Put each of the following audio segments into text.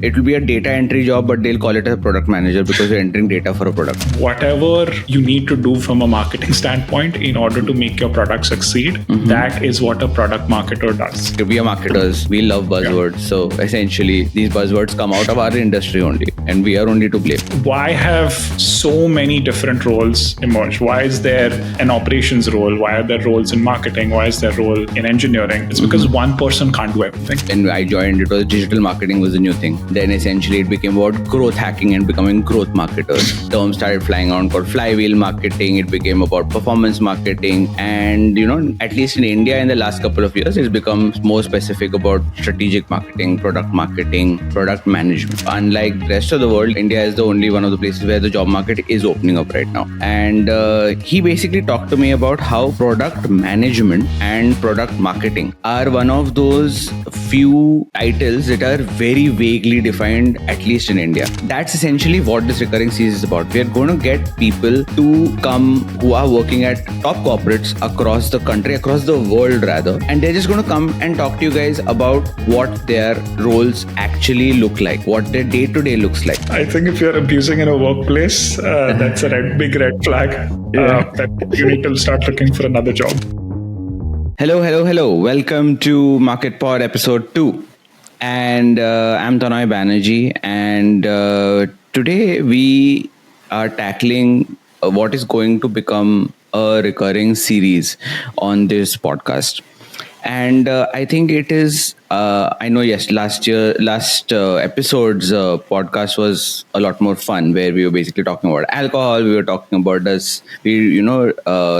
it will be a data entry job, but they'll call it a product manager because you're entering data for a product. Whatever you need to do from a marketing standpoint in order to make your product succeed, that is what a product marketer does. We are marketers. We love buzzwords. So essentially, these buzzwords come out of our industry only, and we are only to blame. Why have so many different roles emerged? Why is there an operations role? Why are there roles in marketing? Why is there role in engineering? It's because one person can't do everything. When I joined, it was digital marketing was a new thing. Then essentially it became about growth hacking and becoming growth marketers. Terms started flying around called flywheel marketing. It became about performance marketing. And, at least in India in the last couple of years, it's become more specific about strategic marketing, product management. Unlike the rest of the world, India is the only one of the places where the job market is opening up right now. And he basically talked to me about how product management and product marketing are one of those few titles that are very vaguely defined, at least in India. That's essentially what this recurring series is about. We are going to get people to come who are working at top corporates across the country, across the world rather, and they're just going to come and talk to you guys about what their roles actually look like, what their day-to-day looks like. I think if you're abusing in a workplace, that's a big red flag that you need to start looking for another job. Hello. Welcome to MarktPod episode 2. And I'm Tanoy Banerji. And today we are tackling what is going to become a recurring series on this podcast. And I think it is, I know, yes, last episode's podcast was a lot more fun, where we were basically talking about alcohol. We were talking about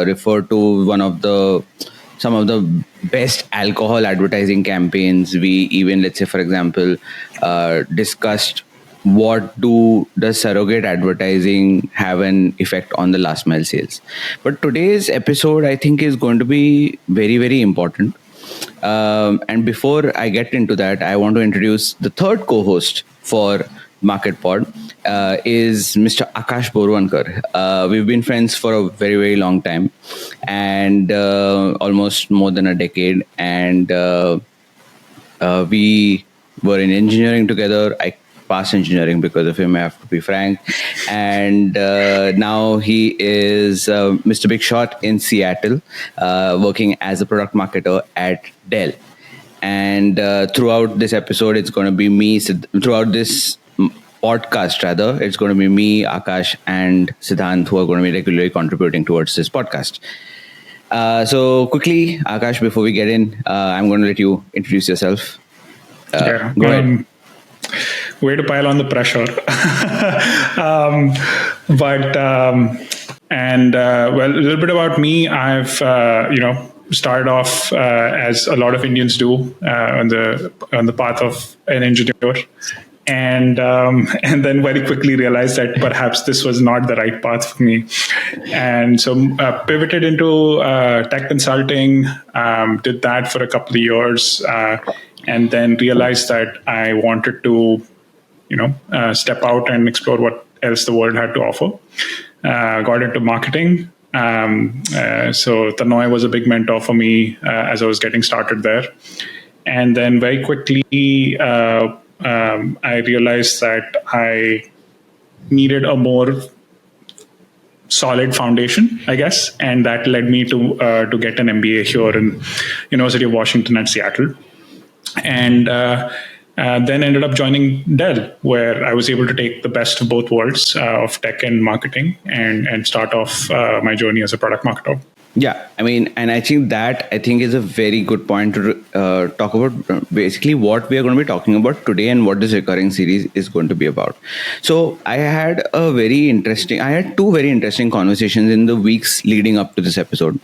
refer to some of the best alcohol advertising campaigns. We even, let's say, for example, discussed does surrogate advertising have an effect on the last mile sales. But today's episode, I think, is going to be very, very important. And before I get into that, I want to introduce the third co-host for MarktPod, is Mr. Aakash Borwankar. We've been friends for a very, very long time, and almost more than a decade. And we were in engineering together. I passed engineering because of him, I have to be frank. And now he is Mr. Big Shot in Seattle, working as a product marketer at Dell. And throughout this episode, it's going to be me. Throughout this podcast, rather, it's going to be me, Aakash, and Siddhant, who are going to be regularly contributing towards this podcast. So quickly, Aakash, before we get in, I'm going to let you introduce yourself. Go ahead. Way to pile on the pressure. A little bit about me. I've started off as a lot of Indians do on the path of an engineer, and then very quickly realized that perhaps this was not the right path for me, and so pivoted into tech consulting. Did that for a couple of years, and then realized that I wanted to step out and explore what else the world had to offer. Got into marketing. So Tanoy was a big mentor for me as I was getting started there. And then very quickly, I realized that I needed a more solid foundation, I guess. And that led me to get an MBA here in University of Washington at Seattle. And then ended up joining Dell, where I was able to take the best of both worlds of tech and marketing and start off my journey as a product marketer. Yeah, and I think that is a very good point to talk about basically what we are going to be talking about today and what this recurring series is going to be about. So I had two very interesting conversations in the weeks leading up to this episode.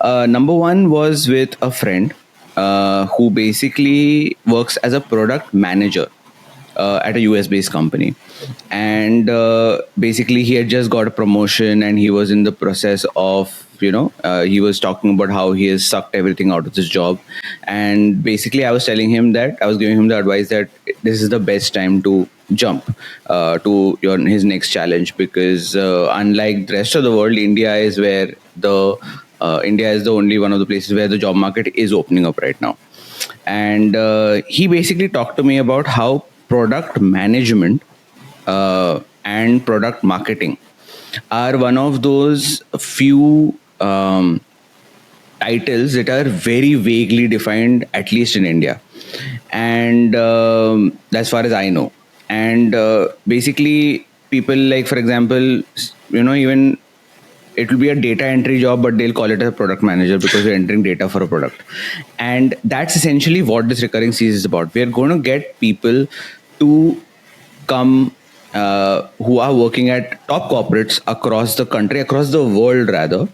Number one was with a friend who basically works as a product manager at a US-based company. And basically he had just got a promotion and he was in the process of, he was talking about how he has sucked everything out of this job. And basically I was giving him the advice that this is the best time to jump to his next challenge, because unlike the rest of the world, India is the only one of the places where the job market is opening up right now. And he basically talked to me about how product management and product marketing are one of those few titles that are very vaguely defined, at least in India, and as far as I know. And basically, people like, for example, even it will be a data entry job, but they'll call it a product manager because you're entering data for a product. And that's essentially what this recurring series is about. We're going to get people to come who are working at top corporates across the country, across the world rather,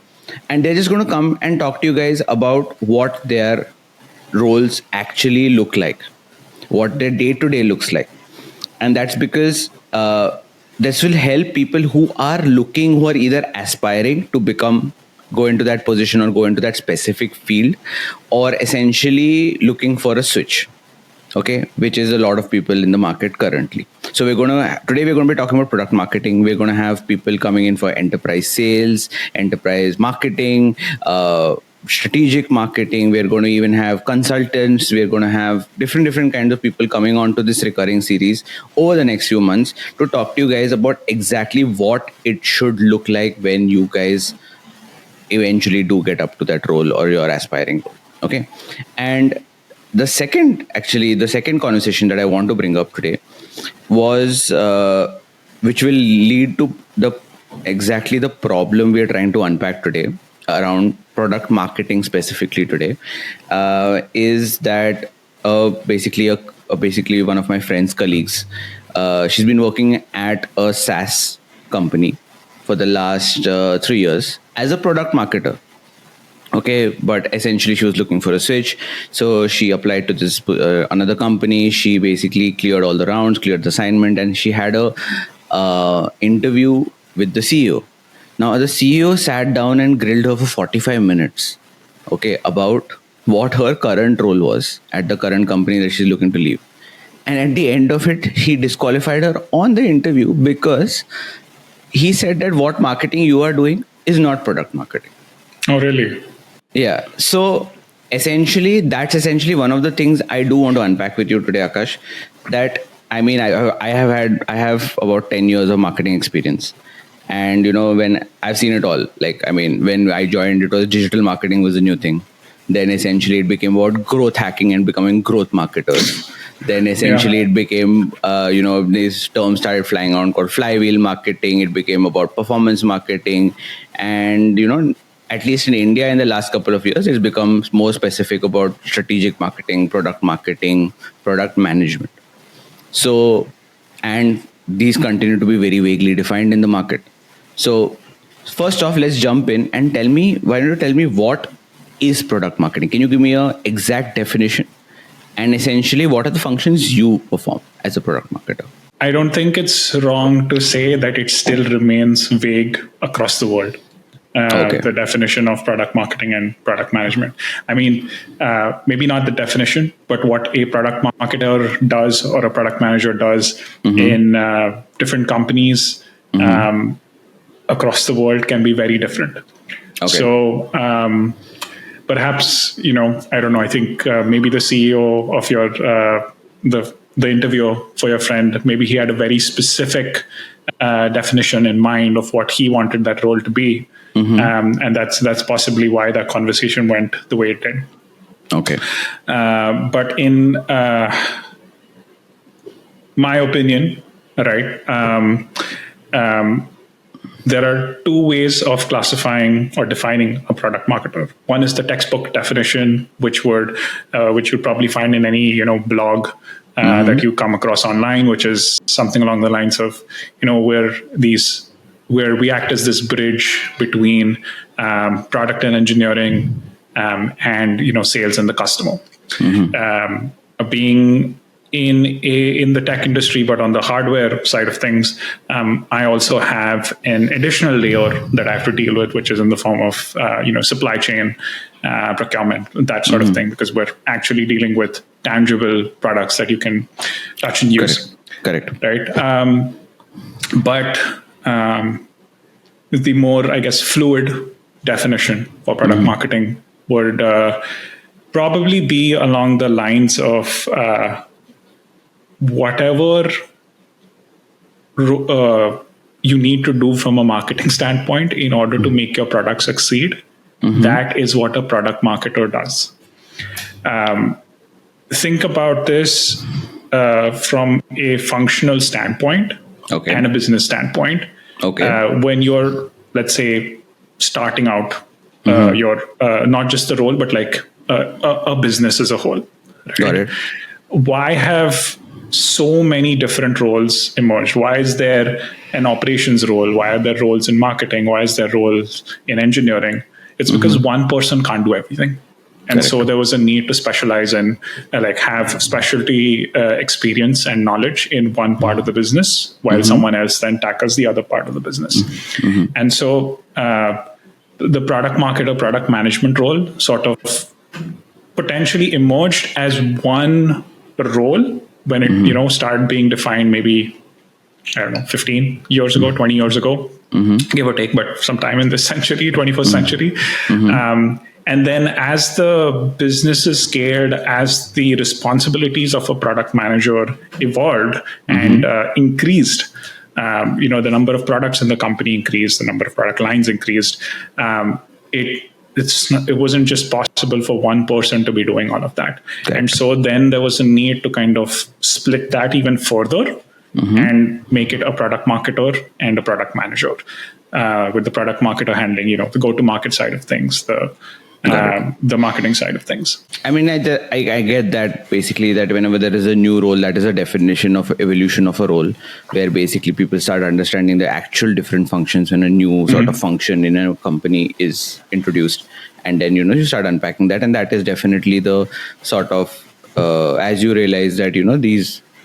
and they're just going to come and talk to you guys about what their roles actually look like, what their day to day looks like. And that's because this will help people who are looking, who are either aspiring to go into that position or go into that specific field, or essentially looking for a switch. Okay, which is a lot of people in the market currently. So today we're going to be talking about product marketing. We're going to have people coming in for enterprise sales, enterprise marketing, strategic marketing. We're going to even have consultants. We're going to have different kinds of people coming onto this recurring series over the next few months to talk to you guys about exactly what it should look like when you guys eventually do get up to that role or you're aspiring to. Okay, and the second conversation that I want to bring up today was which will lead to exactly the problem we are trying to unpack today around product marketing specifically today, is that basically one of my friend's colleagues, she's been working at a SaaS company for the last 3 years as a product marketer. Okay, but essentially she was looking for a switch. So she applied to this another company. She basically cleared all the rounds, cleared the assignment, and she had a interview with the CEO. Now, the CEO sat down and grilled her for 45 minutes, okay, about what her current role was at the current company that she's looking to leave. And at the end of it, he disqualified her on the interview because he said that what marketing you are doing is not product marketing. Oh, really? Yeah. So that's essentially one of the things I do want to unpack with you today, Aakash. That I mean, I have about 10 years of marketing experience, and when I've seen it all. Like, I mean, when I joined, it was digital marketing was a new thing. Then essentially it became about growth hacking and becoming growth marketers. Then essentially it became, these terms started flying around called flywheel marketing. It became about performance marketing, and at least in India, in the last couple of years, it's become more specific about strategic marketing, product management. So, and these continue to be very vaguely defined in the market. So, first off, let's jump in and why don't you tell me what is product marketing? Can you give me an exact definition? And essentially, what are the functions you perform as a product marketer? I don't think it's wrong to say that it still remains vague across the world. The definition of product marketing and product management. I mean, maybe not the definition, but what a product marketer does or a product manager does in different companies across the world can be very different. Okay. So perhaps, I don't know, I think maybe the CEO of your, the interviewer for your friend, maybe he had a very specific definition in mind of what he wanted that role to be. And that's possibly why that conversation went the way it did. Okay. But in my opinion, right, there are two ways of classifying or defining a product marketer. One is the textbook definition, which you'll probably find in any blog that you come across online, which is something along the lines of where we act as this bridge between product and engineering and sales and the customer. Being in the tech industry, but on the hardware side of things, I also have an additional layer that I have to deal with, which is in the form of supply chain, procurement, that sort of thing, because we're actually dealing with tangible products that you can touch and use. Correct. Right. But the more, I guess, fluid definition for product marketing would probably be along the lines of whatever you need to do from a marketing standpoint in order to make your product succeed, that is what a product marketer does. Think about this from a functional standpoint and a business standpoint. When you're, let's say, starting out your not just the role, but like a business as a whole. Right? Got it. Why have so many different roles emerged? Why is there an operations role? Why are there roles in marketing? Why is there roles in engineering? It's because one person can't do everything. And so there was a need to specialize and like have specialty experience and knowledge in one part of the business, while someone else then tackles the other part of the business. And so the product marketer, product management role sort of potentially emerged as one role when it started being defined maybe, I don't know, 15 years ago, 20 years ago, give or take, but sometime in this century, 21st century. And then as the businesses scaled, as the responsibilities of a product manager evolved and increased, the number of products in the company increased, the number of product lines increased. It wasn't just possible for one person to be doing all of that. And so then there was a need to kind of split that even further and make it a product marketer and a product manager, with the product marketer handling, the go-to-market side of things, the marketing side of things. I mean, I get that basically that whenever there is a new role, that is a definition of evolution of a role, where basically people start understanding the actual different functions when a new sort of function in a company is introduced. And then, you start unpacking that. And that is definitely the sort of, as you realize that,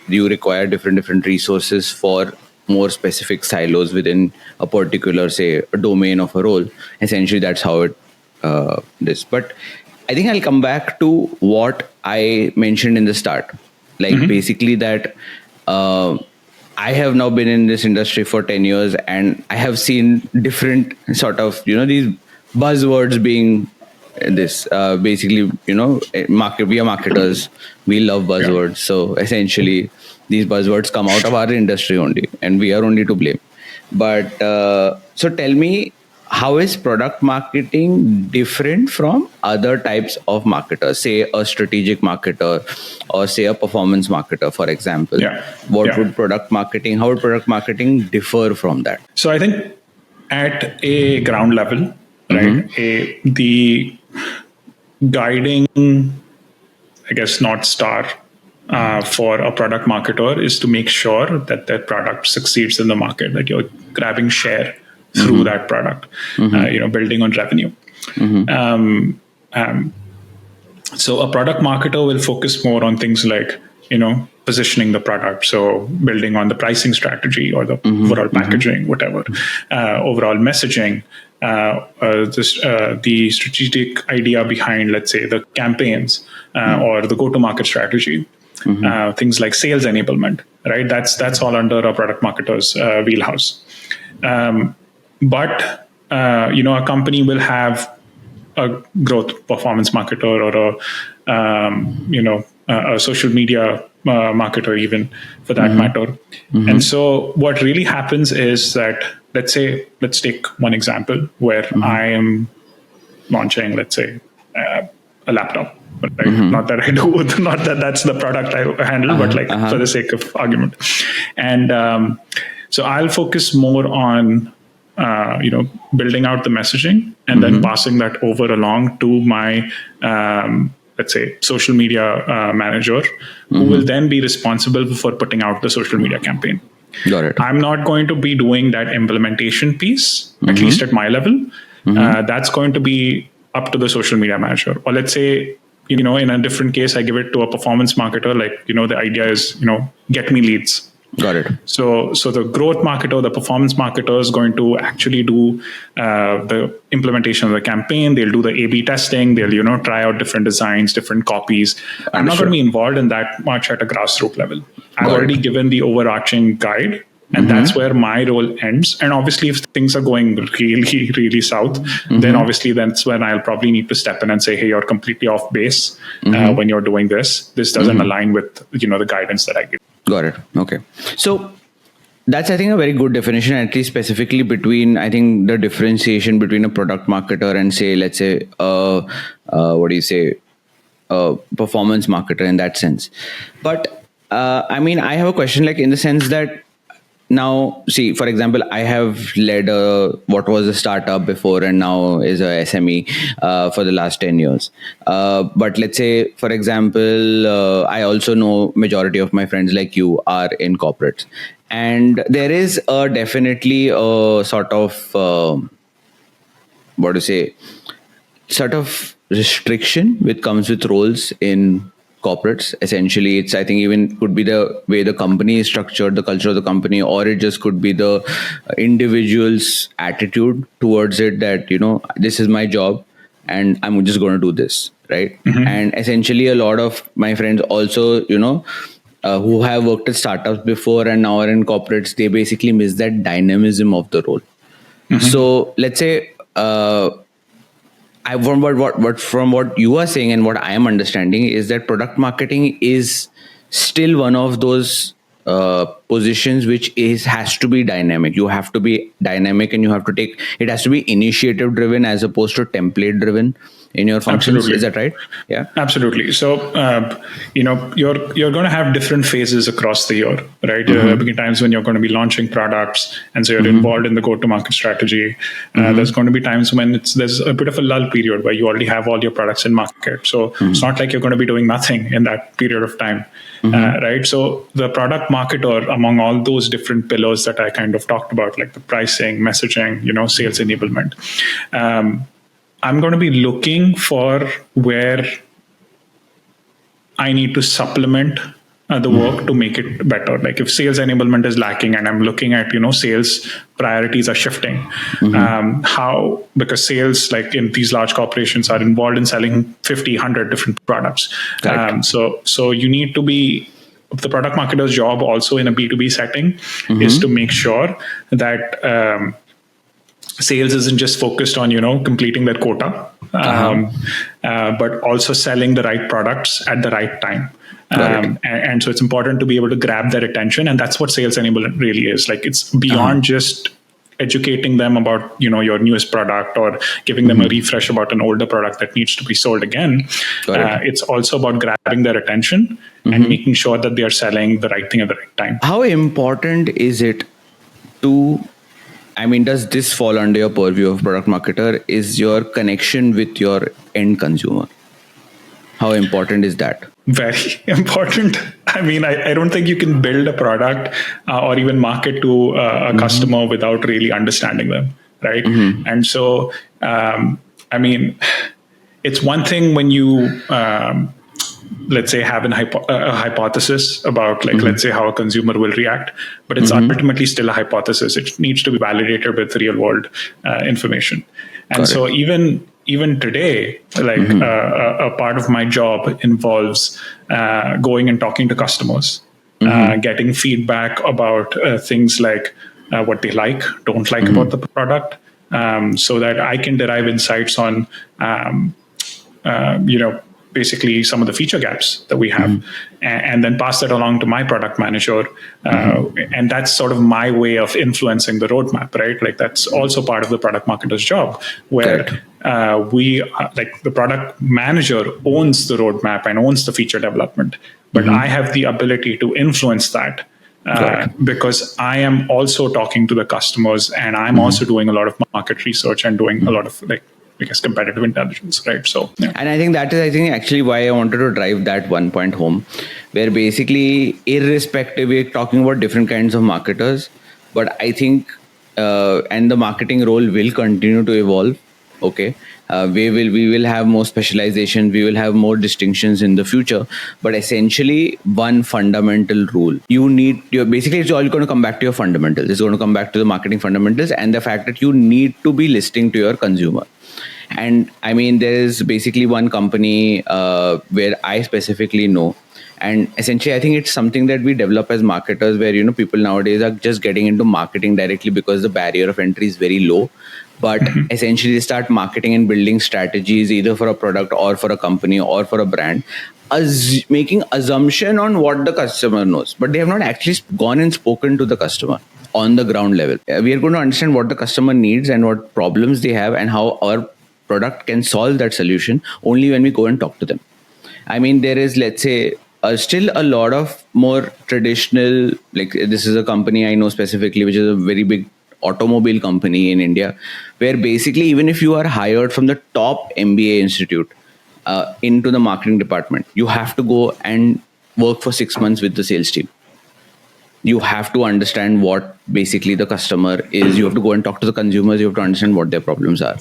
you require different resources for more specific silos within a particular, say, a domain of a role. Essentially, that's how it this. But I think I'll come back to what I mentioned in the start, like basically that I have now been in this industry for 10 years and I have seen different sort of, these buzzwords being this basically, we are marketers, we love buzzwords. So essentially these buzzwords come out of our industry only and we are only to blame. But so tell me, how is product marketing different from other types of marketers, say a strategic marketer or say a performance marketer, for example? How would product marketing differ from that? So I think at a ground level, right, the guiding, I guess, North Star for a product marketer is to make sure that their product succeeds in the market, that you're grabbing share through that product, building on revenue. So a product marketer will focus more on things like, positioning the product. So building on the pricing strategy or the overall packaging, whatever, overall messaging, the strategic idea behind, let's say, the campaigns or the go-to-market strategy, things like sales enablement, right? That's all under a product marketer's wheelhouse. But a company will have a growth performance marketer or a social media marketer, even for that matter. And so what really happens is that, let's take one example where I am launching, let's say, a laptop. Right? Not that I do, not that that's the product I handle, but like for the sake of argument. And so I'll focus more on building out the messaging and then passing that over along to my, let's say, social media manager, who will then be responsible for putting out the social media campaign. Got it. I'm not going to be doing that implementation piece, at least at my level. That's going to be up to the social media manager. Or let's say, in a different case, I give it to a performance marketer. Like, the idea is, get me leads. Got it. So the growth marketer, the performance marketer is going to actually do the implementation of the campaign. They'll do the A/B testing. They'll, try out different designs, different copies. I'm not going to be involved in that much at a grassroots level. I've already given the overarching guide And that's where my role ends. And obviously, if things are going really, really south, then obviously that's when I'll probably need to step in and say, hey, you're completely off base when you're doing this. This doesn't align with, the guidance that I give. Got it. Okay. So that's, I think, a very good definition, at least specifically between, I think, the differentiation between a product marketer and, say, let's say, performance marketer in that sense. But I mean, I have a question, like, in the sense that now, see, for example, I have led what was a startup before and now is a SME for the last 10 years. But let's say, for example, I also know majority of my friends like you are in corporates. And there is definitely a sort of, sort of restriction which comes with roles in corporates. Essentially, it's, I think, even could be the way the company is structured, the culture of the company, or it just could be the individual's attitude towards it, that, this is my job and I'm just going to do this, right? And essentially, a lot of my friends also, who have worked at startups before and now are in corporates, they basically miss that dynamism of the role. So let's say, from what you are saying and what I am understanding is that product marketing is still one of those positions which has to be dynamic. You have to be dynamic, and it has to be initiative driven as opposed to template driven in your functions. Absolutely. Is that right? Yeah, absolutely. So, you're going to have different phases across the year, right? There will be times when you're going to be launching products, and so you're involved in the go-to-market strategy. There's going to be times when there's a bit of a lull period where you already have all your products in market. So it's not like you're going to be doing nothing in that period of time, right? So the product marketer, among all those different pillars that I kind of talked about, like the pricing, messaging, sales enablement, I'm going to be looking for where I need to supplement the work to make it better. Like if sales enablement is lacking and I'm looking at, sales priorities are shifting, because sales, like in these large corporations, are involved in selling 50, 100 different products. So you need to be, the product marketer's job also in a B2B setting is to make sure that sales isn't just focused on, completing their quota, but also selling the right products at the right time. And so it's important to be able to grab their attention. And that's what sales enablement really is. Like, it's beyond just educating them about, your newest product or giving them a refresh about an older product that needs to be sold again. It's also about grabbing their attention and making sure that they are selling the right thing at the right time. How important is it does this fall under your purview of product marketer, is your connection with your end consumer? How important is that? Very important. I don't think you can build a product or even market to a customer without really understanding them, right? And so, it's one thing when you, let's say, have a hypothesis about, like, let's say how a consumer will react, but it's ultimately still a hypothesis. It needs to be validated with real world information. And so even today, like a part of my job involves going and talking to customers, getting feedback about things like what they don't like about the product, so that I can derive insights on, basically some of the feature gaps that we have, and then pass that along to my product manager. And that's sort of my way of influencing the roadmap, right? Like, that's also part of the product marketer's job, where the product manager owns the roadmap and owns the feature development, but I have the ability to influence that. Because I am also talking to the customers, and I'm also doing a lot of market research and doing a lot of, like, I guess, competitive intelligence, right? So, and I think that is, actually why I wanted to drive that one point home, where basically, irrespective, we're talking about different kinds of marketers, but I think, and the marketing role will continue to evolve. Okay. We will have more specialization, we will have more distinctions in the future, but essentially one fundamental rule, basically it's all going to come back to your fundamentals. It's going to come back to the marketing fundamentals and the fact that you need to be listening to your consumer. And there is basically one company where I specifically know, And essentially, I think it's something that we develop as marketers, where people nowadays are just getting into marketing directly because the barrier of entry is very low. But essentially, they start marketing and building strategies either for a product or for a company or for a brand, making assumption on what the customer knows, but they have not actually gone and spoken to the customer on the ground level. We are going to understand what the customer needs and what problems they have and how our product can solve that solution only when we go and talk to them. I mean, there is, let's say, still a lot of more traditional, like this is a company I know specifically, which is a very big automobile company in India, where basically even if you are hired from the top MBA institute into the marketing department, you have to go and work for 6 months with the sales team. You have to understand what basically the customer is. You have to go and talk to the consumers. You have to understand what their problems are.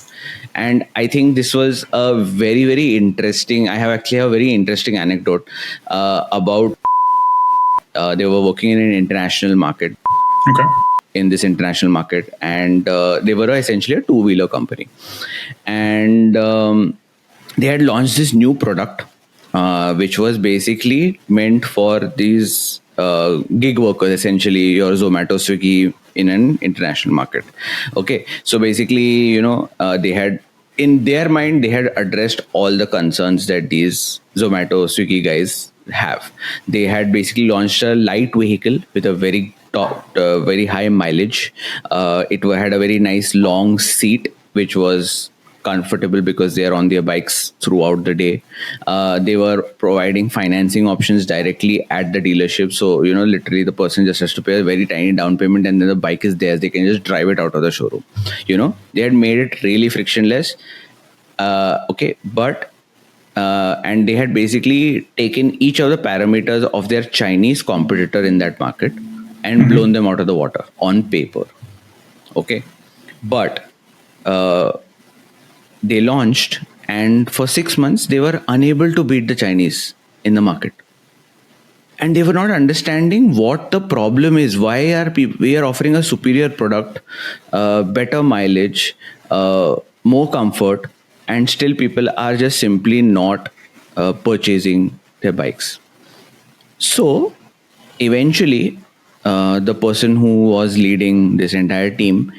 And I think this was a very, very interesting. I have actually a very interesting anecdote about they were working in an international market. Okay. In this international market, and they were essentially a two-wheeler company, and they had launched this new product which was basically meant for these gig workers, essentially your Zomato, Swiggy in an international market. Okay, so basically, they had, in their mind, they had addressed all the concerns that these Zomato, Swiggy guys have. They had basically launched a light vehicle with a very very high mileage. It had a very nice long seat, which was comfortable because they are on their bikes throughout the day. They were providing financing options directly at the dealership. So, literally the person just has to pay a very tiny down payment and then the bike is theirs. They can just drive it out of the showroom. They had made it really frictionless. Okay, but and they had basically taken each of the parameters of their Chinese competitor in that market and blown them out of the water on paper. Okay, but they launched, and for 6 months they were unable to beat the Chinese in the market, and they were not understanding what the problem is. Why are we are offering a superior product, better mileage, more comfort, and still people are just simply not purchasing their bikes. So eventually the person who was leading this entire team,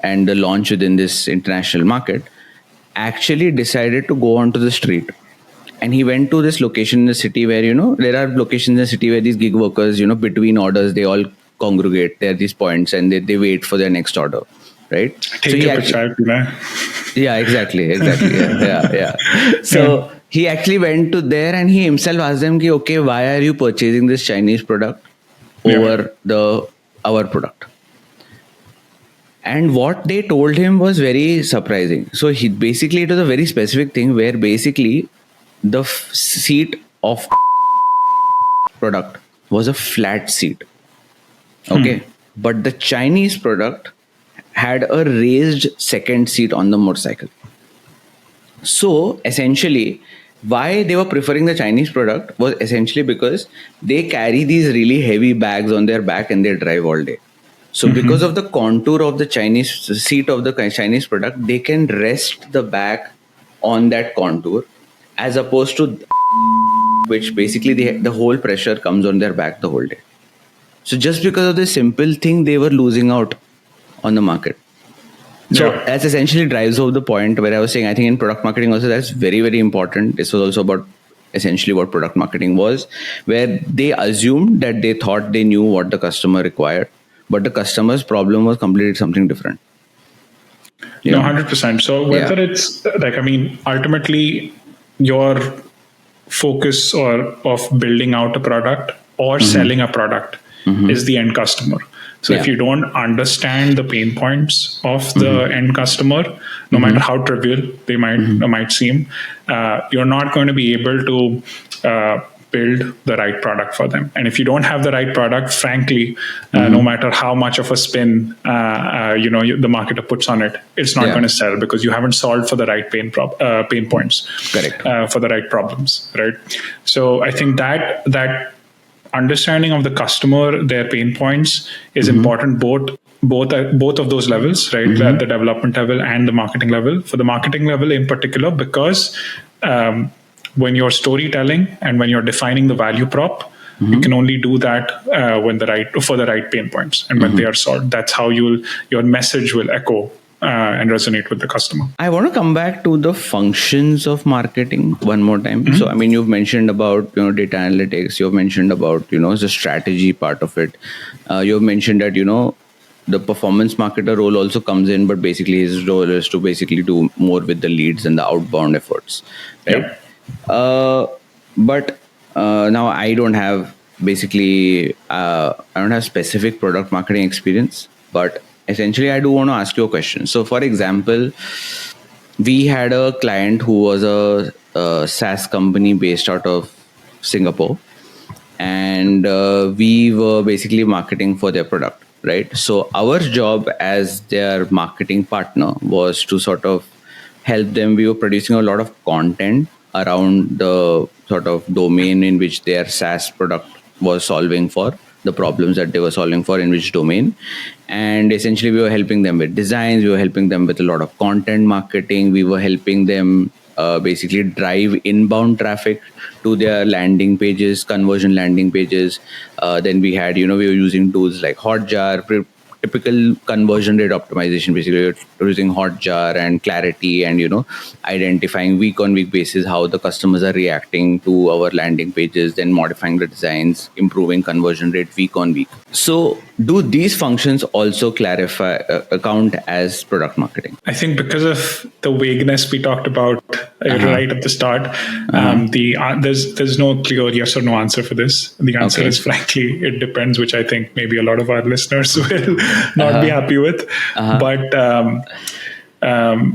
and the launch within this international market, actually decided to go onto the street. And he went to this location in the city where, there are locations in the city where these gig workers, between orders, they all congregate. There are these points and they wait for their next order, right? Take your child, man. Yeah, exactly. Yeah. So he actually went to there and he himself asked them, okay, why are you purchasing this Chinese product over our product? And what they told him was very surprising. So it was a very specific thing where basically the seat of product was a flat seat. Okay. But the Chinese product had a raised second seat on the motorcycle. So essentially, why they were preferring the Chinese product was essentially because they carry these really heavy bags on their back and they drive all day. So because of the contour of the Chinese seat of the Chinese product, they can rest the back on that contour, as opposed to which basically the whole pressure comes on their back the whole day. So just because of this simple thing, they were losing out on the market. So that's essentially drives home the point where I was saying, I think in product marketing also, that's very, very important. This was also about essentially what product marketing was, where they assumed that they thought they knew what the customer required, but the customer's problem was completely something different. 100%. So whether it's ultimately your focus of building out a product or selling a product is the end customer. So if you don't understand the pain points of the end customer, no matter how trivial they might seem, you're not going to be able to build the right product for them. And if you don't have the right product, frankly, no matter how much of a spin the marketer puts on it, it's not going to sell because you haven't solved for the right pain points. Correct. For the right problems, right? So I think that understanding of the customer, their pain points, is important both of those levels, right? At the development level and the marketing level. For the marketing level in particular, because when you're storytelling and when you're defining the value prop, you can only do that for the right pain points, and when they are solved, that's how your message will echo and resonate with the customer. I want to come back to the functions of marketing one more time. So, I mean, you've mentioned about data analytics. You've mentioned about the strategy part of it. You've mentioned that the performance marketer role also comes in, but basically his role is to basically do more with the leads and the outbound efforts, right? Yeah. But now I don't have specific product marketing experience, but essentially I do want to ask you a question. So for example, we had a client who was a SaaS company based out of Singapore, and we were basically marketing for their product, right? So our job as their marketing partner was to sort of help them. We were producing a lot of content around the sort of domain in which their SaaS product was solving for, the problems that they were solving for in which domain. And essentially we were helping them with designs, we were helping them with a lot of content marketing, we were helping them basically drive inbound traffic to their landing pages, conversion landing pages. Then we had, we were using tools like Hotjar, typical conversion rate optimization. Basically, we're using Hotjar and Clarity, and identifying week on week basis how the customers are reacting to our landing pages, then modifying the designs, improving conversion rate week on week. So, do these functions also count as product marketing? I think because of the vagueness we talked about right at the start, there's no clear yes or no answer for this. The answer is frankly, it depends, which I think maybe a lot of our listeners will not be happy with. But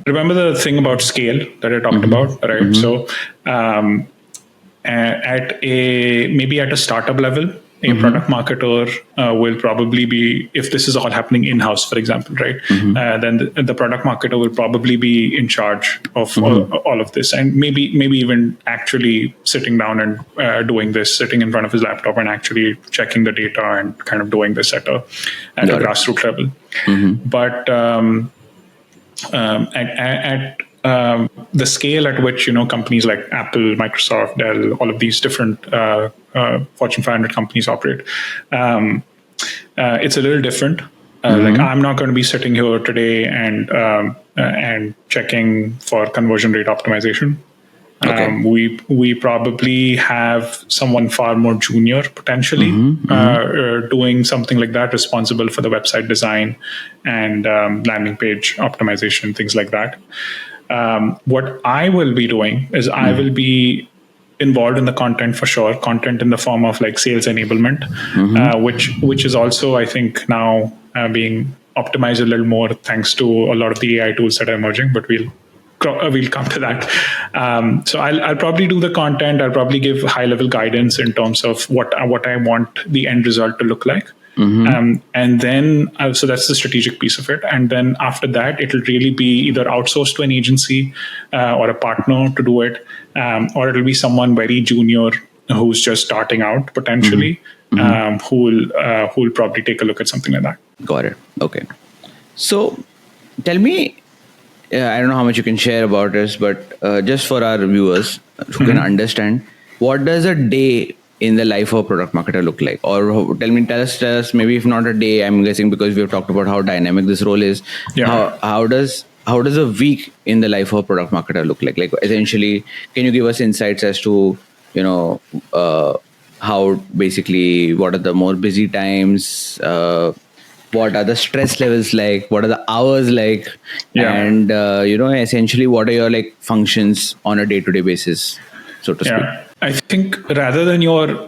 remember the thing about scale that I talked about, right? So at a startup level, a product marketer will probably be, if this is all happening in-house, for example, right? Then the product marketer will probably be in charge of all of this, and maybe even actually sitting down and doing this, sitting in front of his laptop and actually checking the data and kind of doing this at a grassroots level. But at the scale at which companies like Apple, Microsoft, Dell, all of these different Fortune 500 companies operate, it's a little different. Like I'm not going to be sitting here today and checking for conversion rate optimization. We probably have someone far more junior potentially doing something like that, responsible for the website design and landing page optimization, things like that. What I will be doing is I will be involved in the content for sure, content in the form of like sales enablement, which is also, I think, now being optimized a little more thanks to a lot of the AI tools that are emerging, but we'll come to that. So I'll probably do the content. I'll probably give high level guidance in terms of what I want the end result to look like. And then, so that's the strategic piece of it. And then after that, it'll really be either outsourced to an agency or a partner to do it, or it'll be someone very junior who's just starting out potentially, who'll probably take a look at something like that. Got it. Okay. So tell me, I don't know how much you can share about this, but just for our viewers who can understand, what does a day in the life of a product marketer look like? Or tell us, maybe if not a day, I'm guessing because we've talked about how dynamic this role is. Yeah. How does a week in the life of a product marketer look like? Like essentially, can you give us insights as to, how basically, what are the more busy times? What are the stress levels like? What are the hours like? Yeah. And, essentially, what are your like functions on a day-to-day basis, so to speak? I think rather than your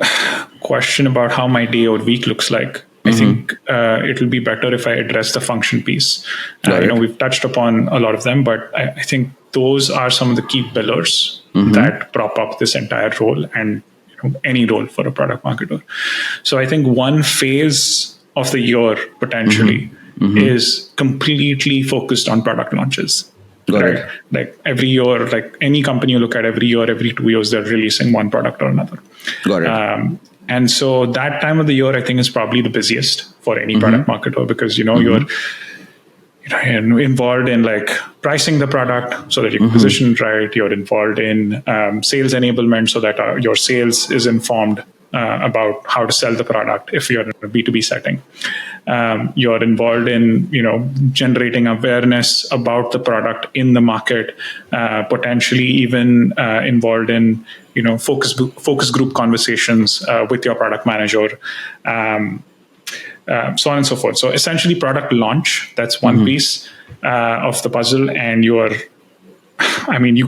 question about how my day or week looks like, I think it'll be better if I address the function piece. We've touched upon a lot of them, but I think those are some of the key pillars that prop up this entire role and any role for a product marketer. So I think one phase of the year potentially is completely focused on product launches. Right? Like every year, like any company you look at, every year, every 2 years, they're releasing one product or another. Got it. And so that time of the year, I think, is probably the busiest for any product marketer because, involved in like pricing the product so that you can position it right. You're involved in sales enablement so that your sales is informed about how to sell the product if you're in a B2B setting. You're involved in, generating awareness about the product in the market, potentially even involved in, focus group conversations with your product manager, so on and so forth. So essentially product launch, that's one piece of the puzzle. And you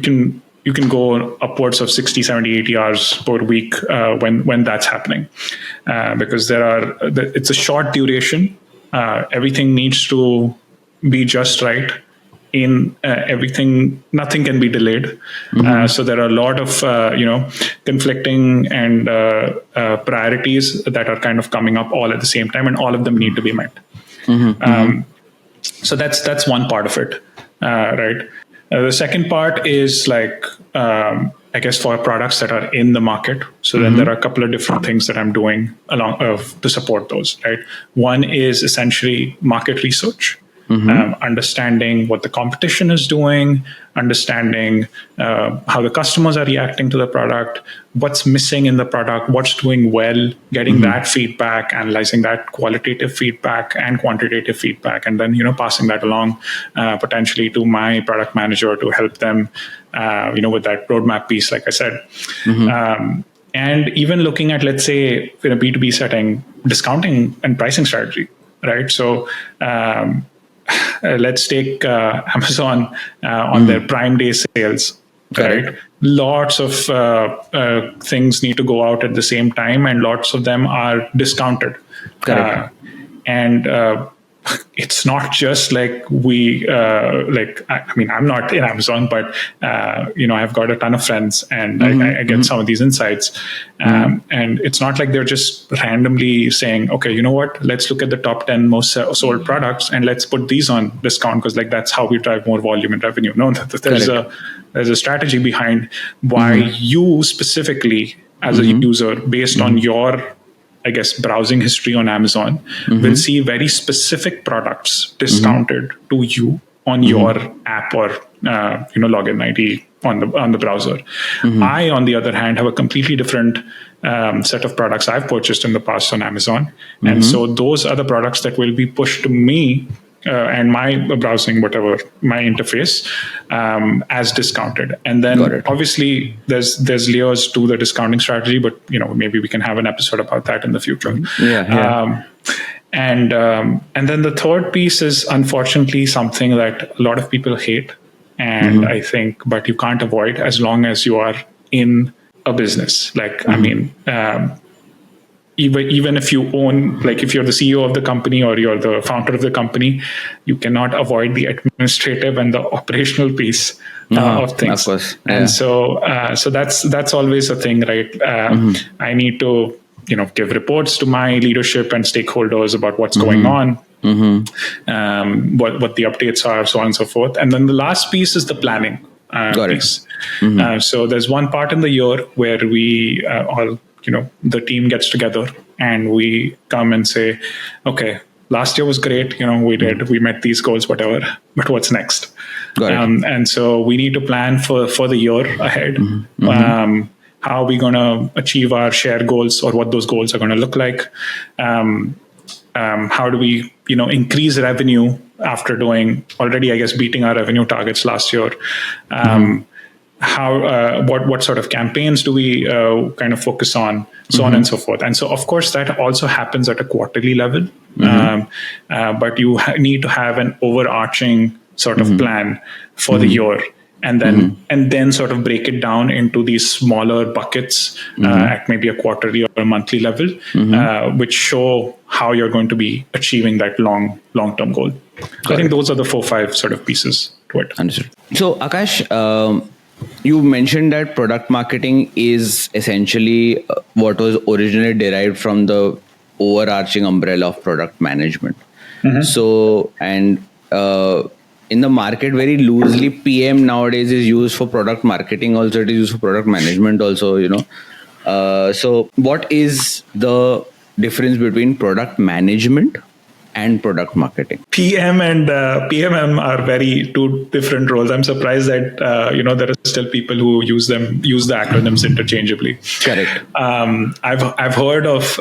can go upwards of 60, 70, 80 hours per week when that's happening, because it's a short duration. Everything needs to be just right. In everything, nothing can be delayed. So there are a lot of conflicting and priorities that are kind of coming up all at the same time, and all of them need to be met. So that's one part of it, right? The second part is like, I guess, for products that are in the market. So then there are a couple of different things that I'm doing to support those, right? One is essentially market research. Understanding what the competition is doing, understanding how the customers are reacting to the product, what's missing in the product, what's doing well, getting that feedback, analyzing that qualitative feedback and quantitative feedback, and then passing that along potentially to my product manager to help them with that roadmap piece, like I said. And even looking at, let's say, in a B2B setting, discounting and pricing strategy, right? So let's take Amazon on their Prime Day sales, right? Lots of things need to go out at the same time, and lots of them are discounted. And it's not just like I'm not in Amazon, but I've got a ton of friends, and I get some of these insights. And it's not like they're just randomly saying, okay, you know what, let's look at the top 10 most sold products and let's put these on discount because like that's how we drive more volume and revenue. No, there's a strategy behind why you specifically as a user, based on your, I guess, browsing history on Amazon, will see very specific products discounted to you on your app or login ID on the browser. I, on the other hand, have a completely different set of products I've purchased in the past on Amazon, and so those are the products that will be pushed to me and my browsing, whatever my interface, as discounted. And then obviously there's layers to the discounting strategy, but maybe we can have an episode about that in the future. And then the third piece is unfortunately something that a lot of people hate, and I think, but you can't avoid as long as you are in a business. Like, I mean, even if you own, like if you're the CEO of the company or you're the founder of the company, you cannot avoid the administrative and the operational piece of things. Of course. And so that's always a thing, right? I need to, give reports to my leadership and stakeholders about what's going on, what the updates are, so on and so forth. And then the last piece is the planning piece. So there's one part in the year where we all, the team gets together and we come and say, okay, last year was great. We met these goals, whatever, but what's next? And so we need to plan for the year ahead. How are we going to achieve our shared goals, or what those goals are going to look like? How do we, increase revenue after doing already, I guess, beating our revenue targets last year? What sort of campaigns do we kind of focus on, so on and so forth. And so, of course, that also happens at a quarterly level, but you need to have an overarching sort of plan for the year, and then sort of break it down into these smaller buckets at maybe a quarterly or a monthly level, which show how you're going to be achieving that long-term goal. So I think those are the 4-5 sort of pieces to it. Understood. So, Aakash, you mentioned that product marketing is essentially what was originally derived from the overarching umbrella of product management. So, and in the market, very loosely, PM nowadays is used for product marketing also. It is used for product management also, So what is the difference between product management and product marketing? PM and PMM are very two different roles. I'm surprised that there are still people who use the acronyms interchangeably. Correct. I've heard of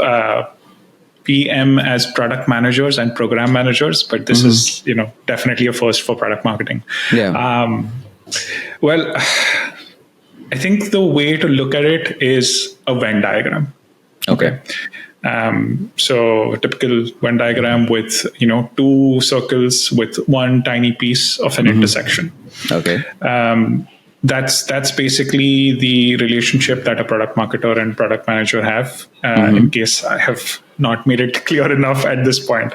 PM as product managers and program managers, but this is definitely a first for product marketing. Yeah. Well, I think the way to look at it is a Venn diagram. Okay. So a typical Venn diagram with two circles with one tiny piece of an intersection. Okay. That's basically the relationship that a product marketer and product manager have. In case I have not made it clear enough at this point.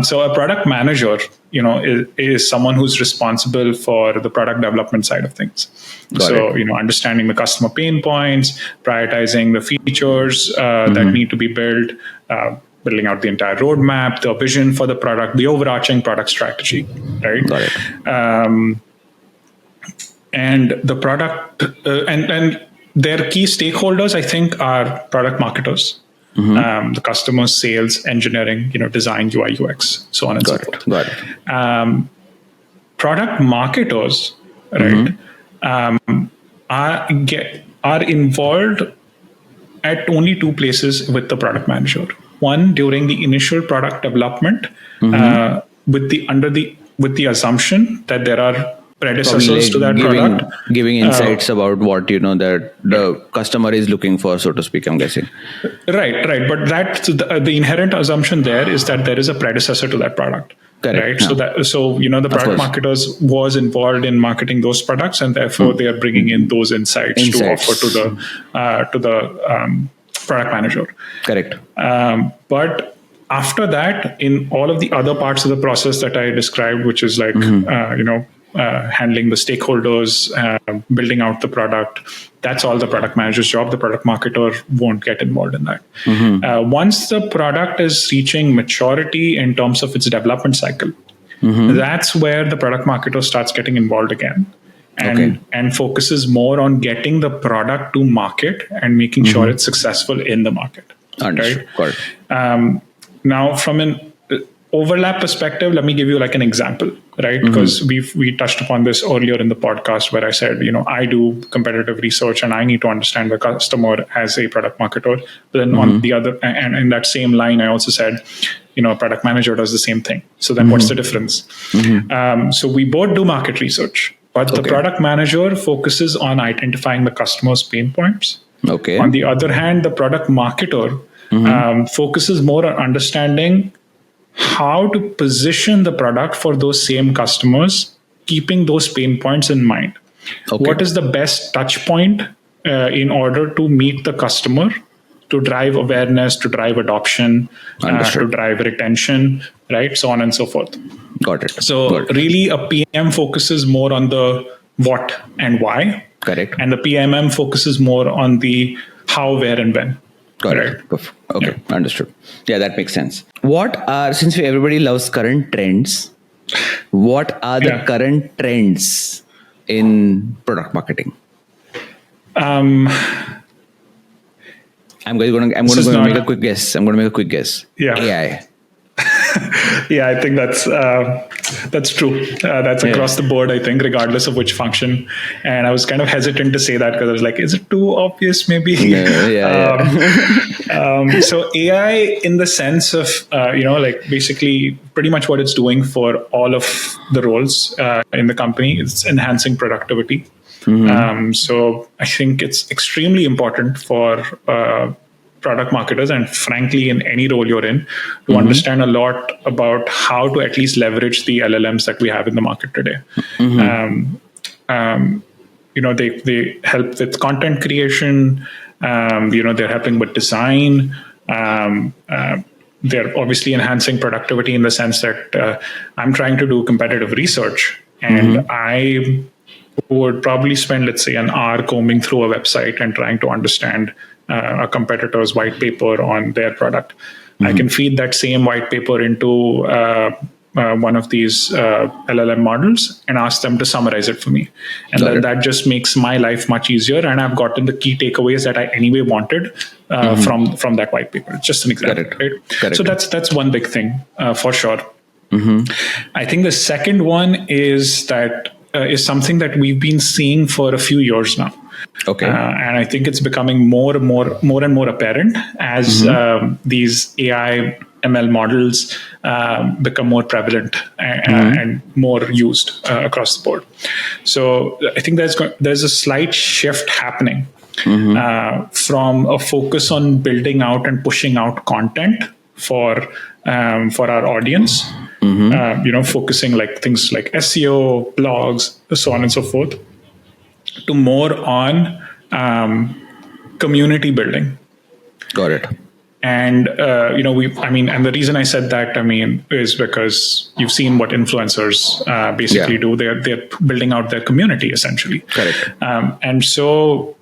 So a product manager, is someone who's responsible for the product development side of things. Understanding the customer pain points, prioritizing the features that need to be built, building out the entire roadmap, the vision for the product, the overarching product strategy, right? Got it. And the product and their key stakeholders, I think, are product marketers, the customers, sales, engineering, design, UI, UX, so on and so forth. Got it. Product marketers, right, are involved at only two places with the product manager. One, during the initial product development, with the assumption that there are predecessors to that product, giving insights about what that the customer is looking for, so to speak, I'm guessing. Right. But that's the inherent assumption there is that there is a predecessor to that product. Correct. Right. Yeah. So the product marketers was involved in marketing those products, and therefore they are bringing in those insights to offer to the product manager. Correct. But after that, in all of the other parts of the process that I described, which is like handling the stakeholders, building out the product, that's all the product manager's job. The product marketer won't get involved in that. Once the product is reaching maturity in terms of its development cycle, that's where the product marketer starts getting involved again and focuses more on getting the product to market and making sure it's successful in the market. Understood. Right? Now, from an overlap perspective, let me give you like an example, right? Because we touched upon this earlier in the podcast where I said, I do competitive research and I need to understand the customer as a product marketer. But then on the other, and in that same line, I also said, a product manager does the same thing. So then what's the difference? So we both do market research, but the product manager focuses on identifying the customer's pain points. Okay. On the other hand, the product marketer focuses more on understanding how to position the product for those same customers, keeping those pain points in mind. Okay. What is the best touch point in order to meet the customer, to drive awareness, to drive adoption, to drive retention, right? So on and so forth. Got it. So really a PM focuses more on the what and why. Correct. And the PMM focuses more on the how, where, and when. Got it. Okay, understood. Yeah, that makes sense. Since everybody loves current trends, what are the current trends in product marketing? I'm going to make a quick guess. Yeah. AI. Yeah, I think that's true. That's across the board, I think, regardless of which function. And I was kind of hesitant to say that because I was like, is it too obvious maybe? So AI in the sense of, basically pretty much what it's doing for all of the roles in the company, it's enhancing productivity. So I think it's extremely important for product marketers, and frankly, in any role you're in, to understand a lot about how to at least leverage the LLMs that we have in the market today. They help with content creation. They're helping with design. They're obviously enhancing productivity in the sense that I'm trying to do competitive research, and I would probably spend, let's say, an hour combing through a website and trying to understand a competitor's white paper on their product. I can feed that same white paper into one of these LLM models and ask them to summarize it for me. And then that just makes my life much easier. And I've gotten the key takeaways that I anyway wanted from that white paper. It's just an example. Right? So that's one big thing for sure. I think the second one is is something that we've been seeing for a few years now. Okay. And I think it's becoming more and more apparent as these AI ML models become more prevalent and more used across the board. So I think there's a slight shift happening from a focus on building out and pushing out content for our audience. Focusing like things like SEO, blogs, so on and so forth, to more on community building. Got it. And and the reason I said that, is because you've seen what influencers basically do. They're building out their community essentially. Correct. And so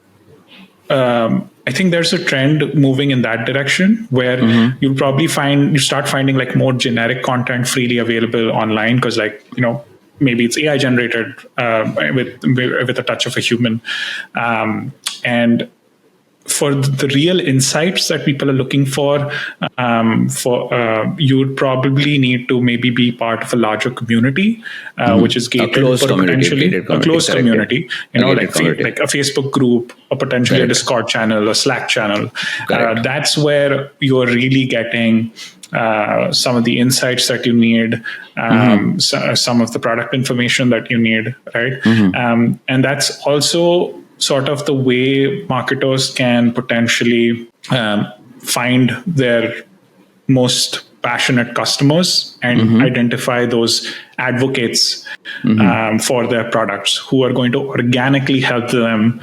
I think there's a trend moving in that direction where you'll probably you start finding like more generic content freely available online because maybe it's AI generated with a touch of a human. And for the real insights that people are looking for, you would probably need to maybe be part of a larger community, which is gated, potentially a closed community. Like a Facebook group, or potentially a Discord channel, a Slack channel. That's where you're really getting some of the insights that you need, some of the product information that you need, right? And that's also sort of the way marketers can potentially find their most passionate customers and identify those advocates for their products who are going to organically help them,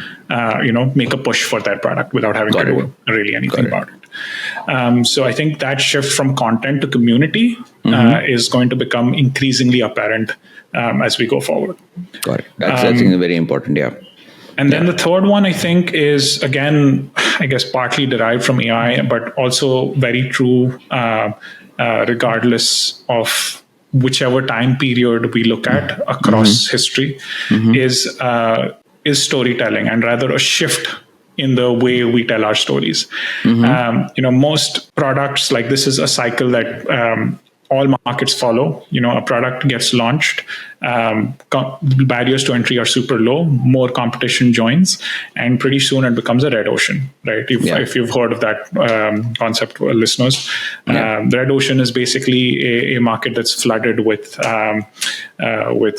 make a push for their product without having to do really anything about it. So I think that shift from content to community is going to become increasingly apparent as we go forward. Got it. That's I think very important. Yeah. And then the third one, I think, is, again, I guess partly derived from AI, but also very true regardless of whichever time period we look at across history, is storytelling, and rather a shift in the way we tell our stories. Most products, like this is a cycle that all markets follow. A product gets launched, barriers to entry are super low, more competition joins, and pretty soon it becomes a red ocean, right? If you've heard of that concept, listeners, red ocean is basically a market that's flooded with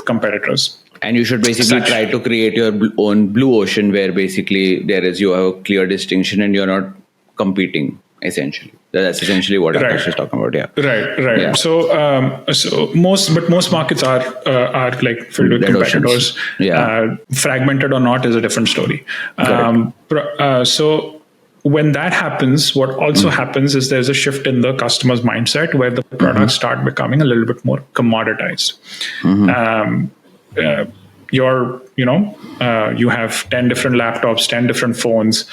competitors. And you should basically try to create your own blue ocean where basically you have a clear distinction and you're not competing, essentially. That's essentially what Aakash is talking about. Right. Yeah. So most markets are like filled with competitors. Fragmented or not is a different story. So when that happens, what also happens is there's a shift in the customer's mindset where the products start becoming a little bit more commoditized. You have 10 different laptops, 10 different phones.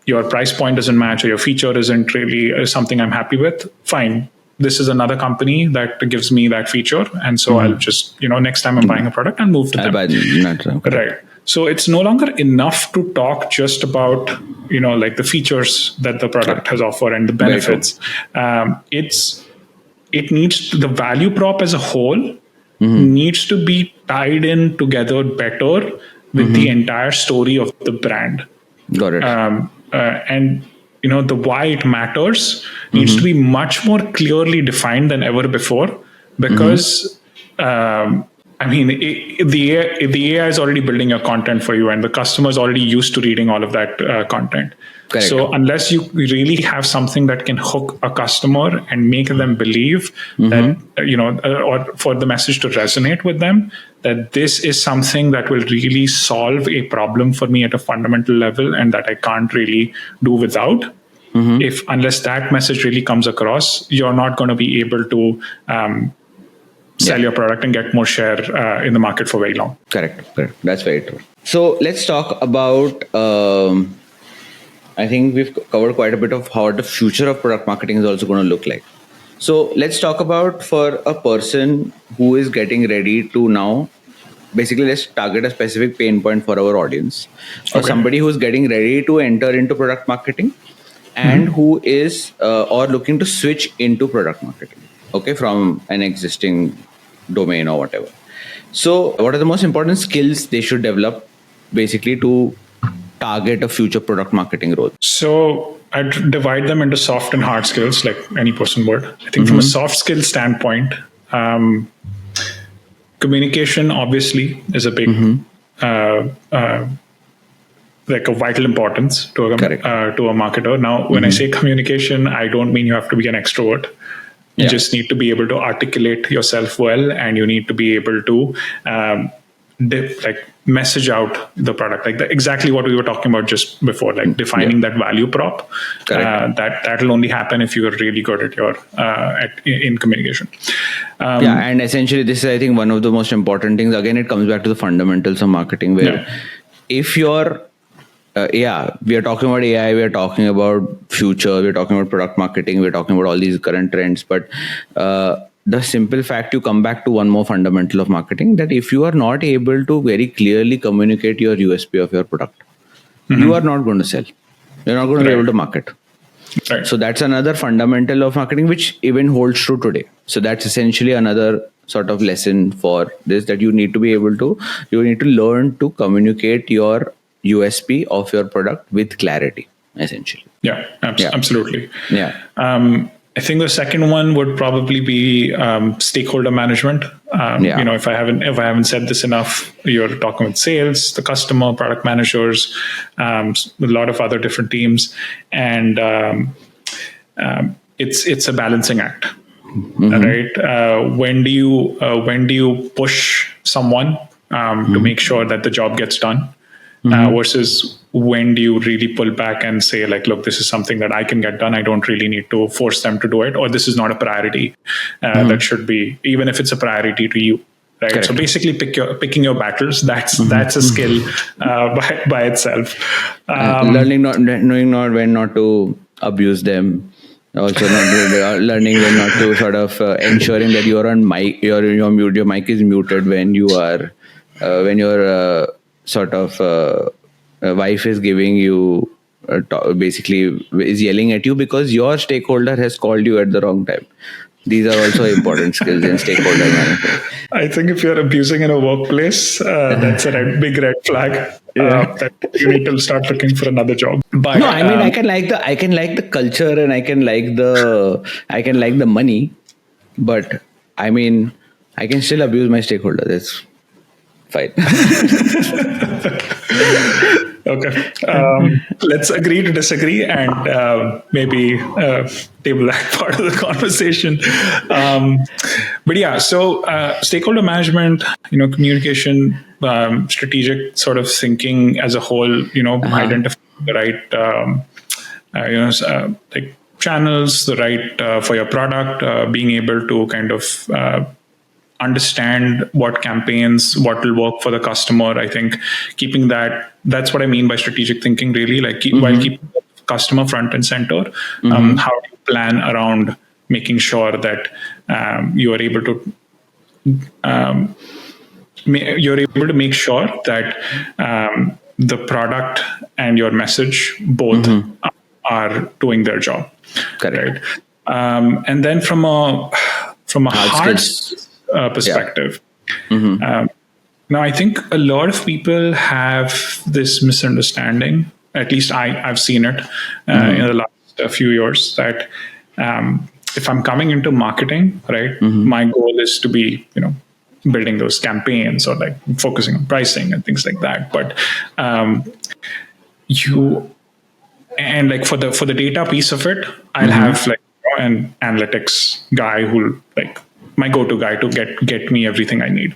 Your price point doesn't match, or your feature isn't really something I'm happy with. Fine. This is another company that gives me that feature. And so I'll just, next time I'm buying a product, I'll move to them. Right. So it's no longer enough to talk just about, like the features that the product has offered and the benefits. It needs the value prop as a whole needs to be tied in together better with the entire story of the brand. Got it. And the why it matters needs to be much more clearly defined than ever before, because the AI is already building your content for you, and the customer is already used to reading all of that content. Correct. So unless you really have something that can hook a customer and make them believe that, or for the message to resonate with them, that this is something that will really solve a problem for me at a fundamental level and that I can't really do without. Unless that message really comes across, you're not going to be able to sell your product and get more share in the market for very long. Correct. That's very true. So let's talk about, I think we've covered quite a bit of how the future of product marketing is also going to look like. So let's talk about for a person who is getting ready to now. Basically, let's target a specific pain point for our audience, or Okay. somebody who's getting ready to enter into product marketing, and who is or looking to switch into product marketing. Okay, from an existing domain or whatever. So, what are the most important skills they should develop, basically, to target a future product marketing role? So I'd divide them into soft and hard skills, like any person would. I think from a soft skill standpoint, communication obviously is a big, like a vital importance to a marketer. Now, when I say communication, I don't mean you have to be an extrovert. You just need to be able to articulate yourself well, and you need to be able to message out the product, like exactly what we were talking about just before, like defining that value prop. That'll only happen if you are really good at your in communication. And essentially, this is, I think, one of the most important things. Again, it comes back to the fundamentals of marketing, where if you're we are talking about AI, we are talking about future, we're talking about product marketing, we're talking about all these current trends. But the simple fact, you come back to one more fundamental of marketing, that if you are not able to very clearly communicate your USP of your product, you are not going to sell. You're not going to be able to market. Right. So that's another fundamental of marketing, which even holds true today. So that's essentially another sort of lesson for this, that you need to learn to communicate your USP of your product with clarity, essentially. Absolutely. Yeah. I think the second one would probably be stakeholder management. If I haven't said this enough, you're talking with sales, the customer, product managers, a lot of other different teams, and it's a balancing act, right? When do you push someone to make sure that the job gets done, versus when do you really pull back and say, like, look, this is something that I can get done. I don't really need to force them to do it, or this is not a priority that should be, even if it's a priority to you. Right. Correct. So basically, picking your battles. That's a skill by itself. Knowing not when not to abuse them. Also, learning when not to sort of ensuring that you're on mic. Your mute. Your mic is muted when you are when you're sort of wife is giving you basically is yelling at you because your stakeholder has called you at the wrong time. These are also important skills in stakeholder management. I think if you're abusing in a workplace, that's a big red flag. That you need to start looking for another job. But no, I mean, I can like the culture, and I can like the money, but I mean, I can still abuse my stakeholder. That's fine. Okay. Let's agree to disagree, and maybe table that part of the conversation. But yeah, so stakeholder management, communication, strategic sort of thinking as a whole, identifying the right, like channels, the right for your product, being able to kind of understand what campaigns, what will work for the customer. I think keeping that's what I mean by strategic thinking, really, like while keeping the customer front and center. How do you plan around making sure that you are able to make sure that the product and your message both are doing their job. Correct. Right? And then from a hard perspective. Now, I think a lot of people have this misunderstanding. At least I've seen it in the last few years, that if I'm coming into marketing, right, my goal is to be, building those campaigns or like focusing on pricing and things like that. But for the data piece of it, I'll have like an analytics guy who like my go-to guy to get me everything I need.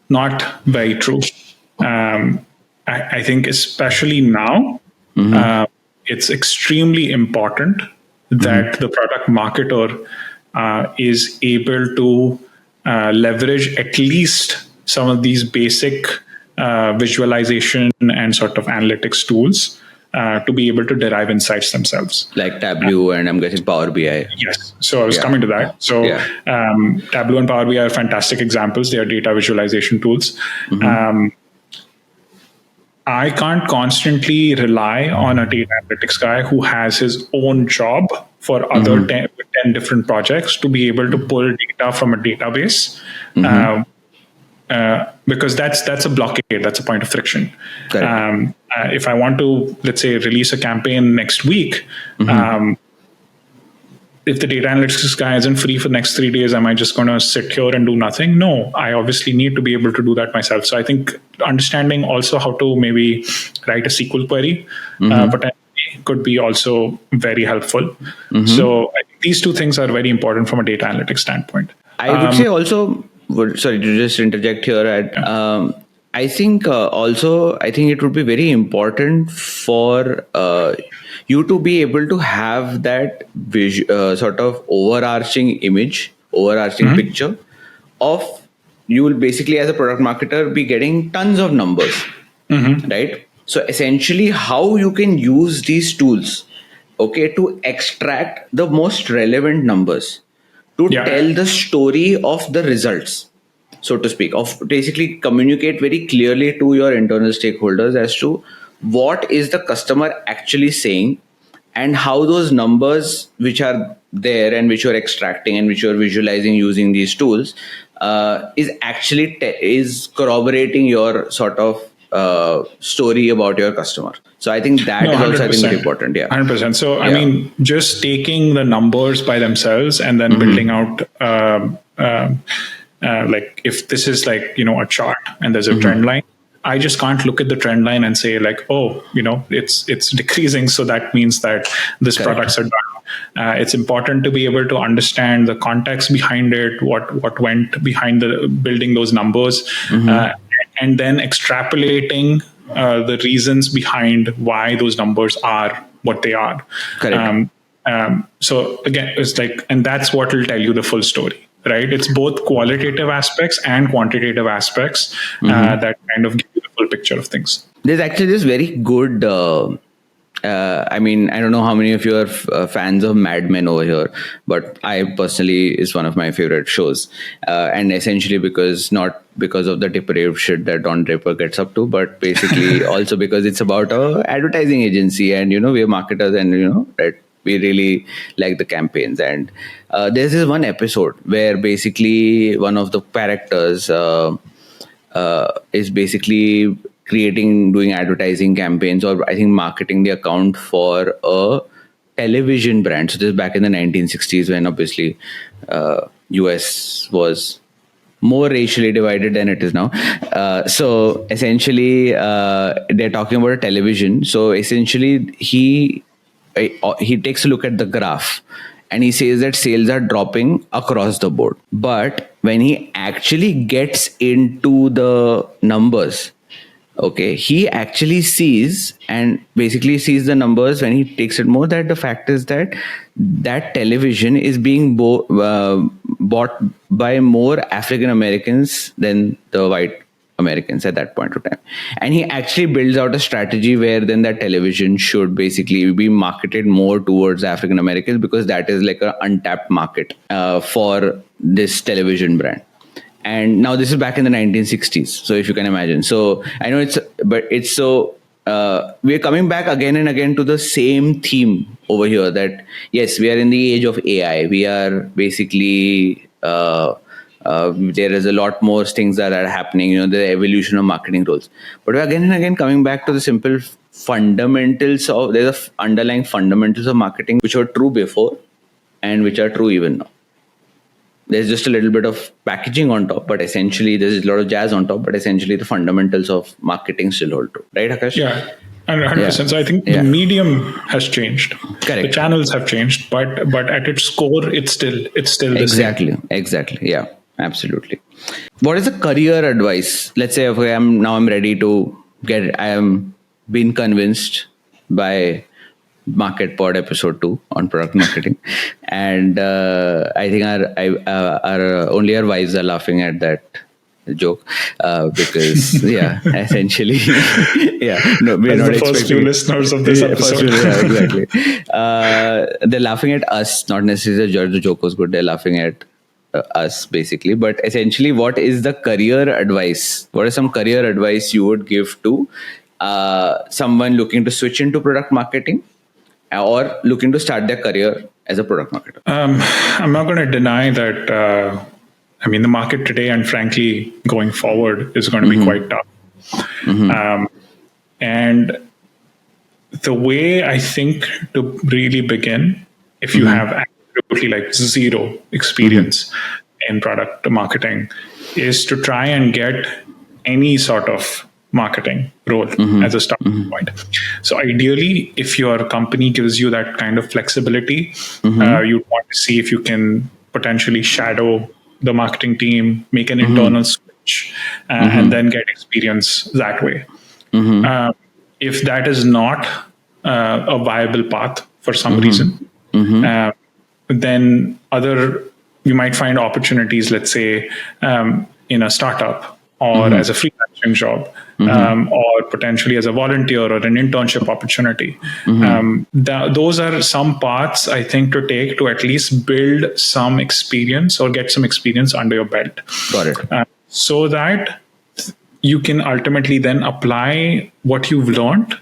Not very true. I think especially now, it's extremely important that the product marketer is able to leverage at least some of these basic visualization and sort of analytics tools to be able to derive insights themselves. Like Tableau and I'm guessing Power BI. Yes. So I was coming to that. So Tableau and Power BI are fantastic examples. They are data visualization tools. I can't constantly rely on a data analytics guy who has his own job for other 10 different projects to be able to pull data from a database. Because that's a blockade, that's a point of friction. If I want to, let's say, release a campaign next week, if the data analytics guy isn't free for the next 3 days, am I just going to sit here and do nothing? No, I obviously need to be able to do that myself. So I think understanding also how to maybe write a SQL query potentially could be also very helpful. So I think these two things are very important from a data analytics standpoint. I would say also, sorry to just interject here. I think I think it would be very important for you to be able to have that sort of overarching picture of, you will basically as a product marketer be getting tons of numbers, right? So essentially how you can use these tools, to extract the most relevant numbers, to tell the story of the results, so to speak, of basically communicate very clearly to your internal stakeholders as to what is the customer actually saying, and how those numbers which are there and which you're extracting and which you're visualizing using these tools is actually is corroborating your sort of story about your customer. So I think that is also, I think, very important. 100%. So I mean, just taking the numbers by themselves and then building out like if this is like, a chart and there's a trend line, I just can't look at the trend line and say like, oh, it's decreasing, so that means that this products are done. It's important to be able to understand the context behind it, what went behind the building those numbers, and then extrapolating the reasons behind why those numbers are what they are. Correct. So again, it's like, and that's what will tell you the full story. Right? It's both qualitative aspects and quantitative aspects that kind of give you the full picture of things. There's actually this very good, I mean, I don't know how many of you are fans of Mad Men over here, but I personally is one of my favorite shows. And essentially not because of the depraved shit that Don Draper gets up to, but basically also because it's about a advertising agency and, we're marketers and, right? We really like the campaigns. And there's this one episode where basically one of the characters is basically doing advertising campaigns, or I think marketing the account for a television brand. So this is back in the 1960s when obviously US was more racially divided than it is now. So essentially they're talking about a television. So essentially he takes a look at the graph and he says that sales are dropping across the board. But when he actually gets into the numbers, he actually sees the numbers when he takes it more, that the fact is that television is being bought by more African Americans than the white Americans at that point of time. And he actually builds out a strategy where then that television should basically be marketed more towards African Americans, because that is like an untapped market for this television brand. And now this is back in the 1960s. So if you can imagine. So I know we're coming back again and again to the same theme over here, that yes, we are in the age of AI. We are basically there is a lot more things that are happening, the evolution of marketing roles. But we're again and again coming back to the simple fundamentals of, there's underlying fundamentals of marketing which were true before and which are true even now. There's just a little bit of packaging on top, but essentially there's a lot of jazz on top, but essentially the fundamentals of marketing still hold true. Right, Aakash? Yeah. 100%. So I think the medium has changed. Correct. The channels have changed, but at its core, it's still the same. Exactly. Yeah, absolutely. What is the career advice? Let's say I'm ready to I am being convinced by MarktPod episode 2 on product marketing, and I think our wives are laughing at that joke, because essentially, no, we're As not the first few expecting listeners of this episode. exactly. They're laughing at us, not necessarily the joke was good. They're laughing at us basically. But essentially, what is the career advice? What is some career advice you would give to someone looking to switch into product marketing or looking to start their career as a product marketer? I'm not going to deny that. The market today, and frankly, going forward, is going to be quite tough. And the way I think to really begin, if you have absolutely like zero experience in product marketing, is to try and get any sort of marketing role as a starting point. So ideally, if your company gives you that kind of flexibility, you want to see if you can potentially shadow the marketing team, make an internal switch, and then get experience that way. If that is not a viable path for some reason, then you might find opportunities, let's say, in a startup or as a freelancing job, or potentially as a volunteer or an internship opportunity. Those are some paths I think to take to at least build some experience or get some experience under your belt. Got it. So that you can ultimately then apply what you've learned